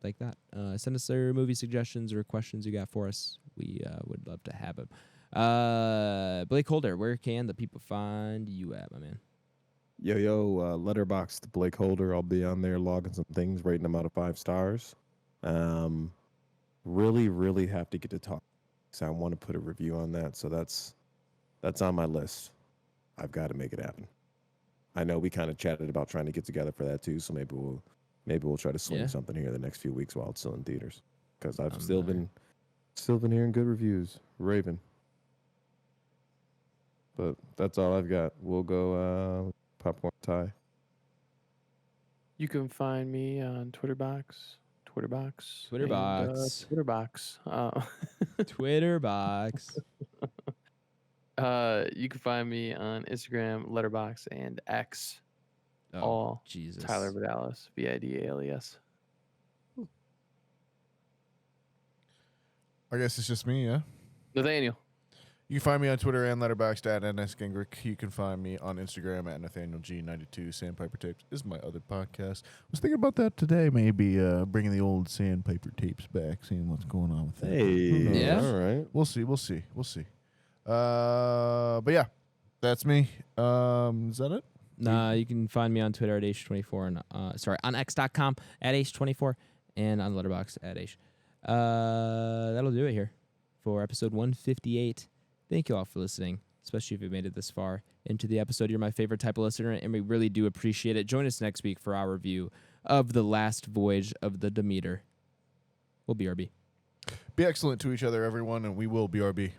like that. Send us your movie suggestions or questions you got for us. We would love to have them. BlakeHolder, where can the people find you at, my man? Yo, Letterboxd, BlakeHolder. I'll be on there logging some things, rating them out of 5 stars. Really, really have to get to talk. So I want to put a review on that. So that's on my list. I've got to make it happen. I know we kind of chatted about trying to get together for that too. So maybe we'll try to swing something here the next few weeks while it's still in theaters. Because I've still been hearing good reviews, raving. But that's all I've got. We'll go popcorn tie. You can find me on Twitterbox. Twitterbox. Twitterbox. You can find me on Instagram, Letterboxd, and X. Oh, all Jesus. Tyler Vidalis, VIDALES. I guess it's just me, yeah? Nathaniel. You can find me on Twitter and Letterboxd at @NSGingrick. You can find me on Instagram at NathanielG92. Sandpiper Tapes is my other podcast. I was thinking about that today, maybe bringing the old Sandpiper Tapes back, seeing what's going on with that. Who knows? Yeah. All right. We'll see. But yeah, that's me. Is that it? Nah, you can find me on Twitter at H24 and on X.com at H24 and on Letterboxd at H. That'll do it here for episode 158. Thank you all for listening, especially if you made it this far into the episode. You're my favorite type of listener, and we really do appreciate it. Join us next week for our review of the Last Voyage of the Demeter. We'll BRB. Be excellent to each other, everyone, and we will BRB.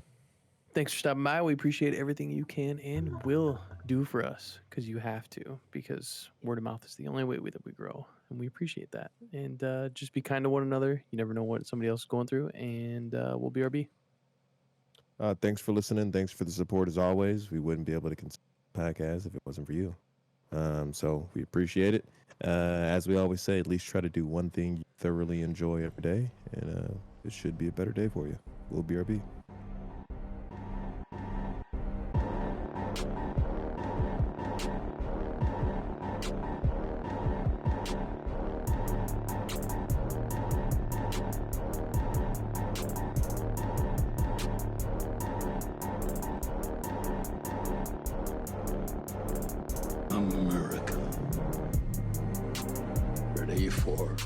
Thanks for stopping by. We appreciate everything you can and will do for us because you have to, because word of mouth is the only way that we grow. And we appreciate that. And just be kind to one another. You never know what somebody else is going through. And we'll BRB. Thanks for listening. Thanks for the support as always. We wouldn't be able to continue the podcast if it wasn't for you. So we appreciate it. As we always say, at least try to do one thing you thoroughly enjoy every day, and it should be a better day for you. We'll BRB. America. Ready for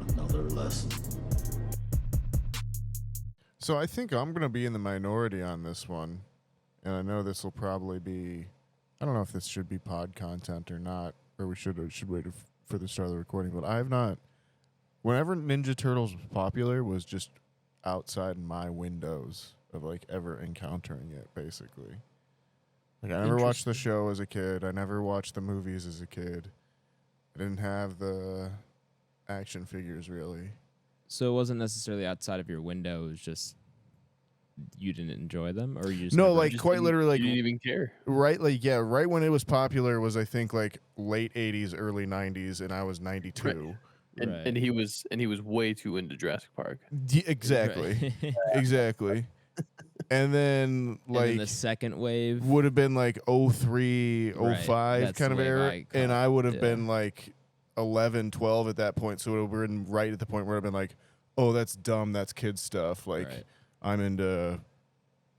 another lesson. So I think I'm going to be in the minority on this one. And I know this will probably be, I don't know if this should be pod content or not, or we should wait for the start of the recording, but I have not, whenever Ninja Turtles was popular, was just outside my windows of like ever encountering it, basically. Like I never watched the show as a kid. I never watched the movies as a kid. I didn't have the action figures really. So it wasn't necessarily outside of your window. It was just you didn't enjoy them, or you just No, never- like quite literally, like You didn't even care. right, like yeah, right when it was popular was I think like late '80s, early '90s, and I was 92. And, Right. and he was way too into Jurassic Park. Exactly, Right. exactly. And then And like then the second wave. would have been like 03, Right, 05 that's kind the of wave era, I call and it, I would have yeah. been like 11, 12 at that point. So we were right at the point where I've been like, oh, that's dumb, that's kid stuff. Like Right. I'm into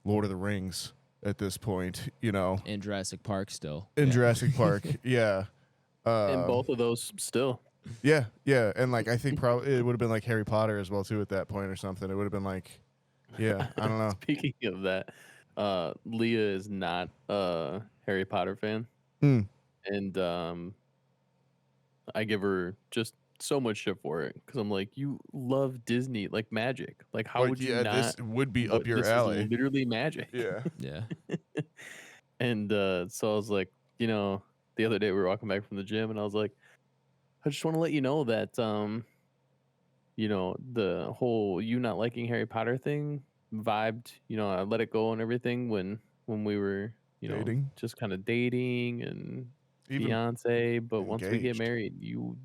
Lord of the Rings at this point, you know, In Jurassic Park still. in Yeah. Jurassic Park, yeah. And both of those still. Yeah, yeah, and like I think probably it would have been like Harry Potter as well too at that point or something. It would have been like, yeah, I don't know. Speaking of that, Leah is not a Harry Potter fan. Mm. And I give her just so much shit for it because I'm like, you love Disney like magic. Like, how Like, would you yeah, not? this would be up your this is alley. literally magic. Yeah. Yeah. And so I was like, you know, the other day we were walking back from the gym, and I was like, I just want to let you know that, you know, the whole you not liking Harry Potter thing vibed. You know, I let it go and everything when we were, you know, Dating? just kind of dating and Even fiance. But once we get engaged. married, you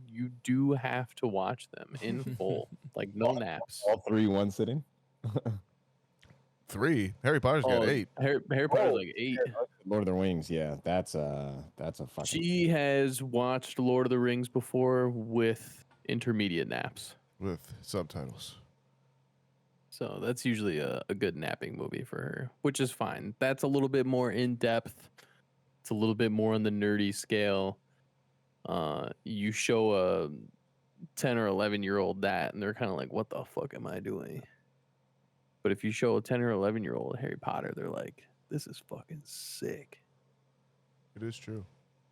do have to watch them in full, like no naps. All three, one sitting. 3. Harry Potter's got 8. Harry Potter's like 8. Lord of the Rings, yeah, that's a fucking. She has watched Lord of the Rings before with intermediate naps. With subtitles. So that's usually a good napping movie for her, which is fine. That's a little bit more in depth. It's a little bit more on the nerdy scale. You show a 10 or 11-year-old that, and they're kind of like, what the fuck am I doing? But if you show a 10 or 11-year-old Harry Potter, they're like, this is fucking sick. It is true.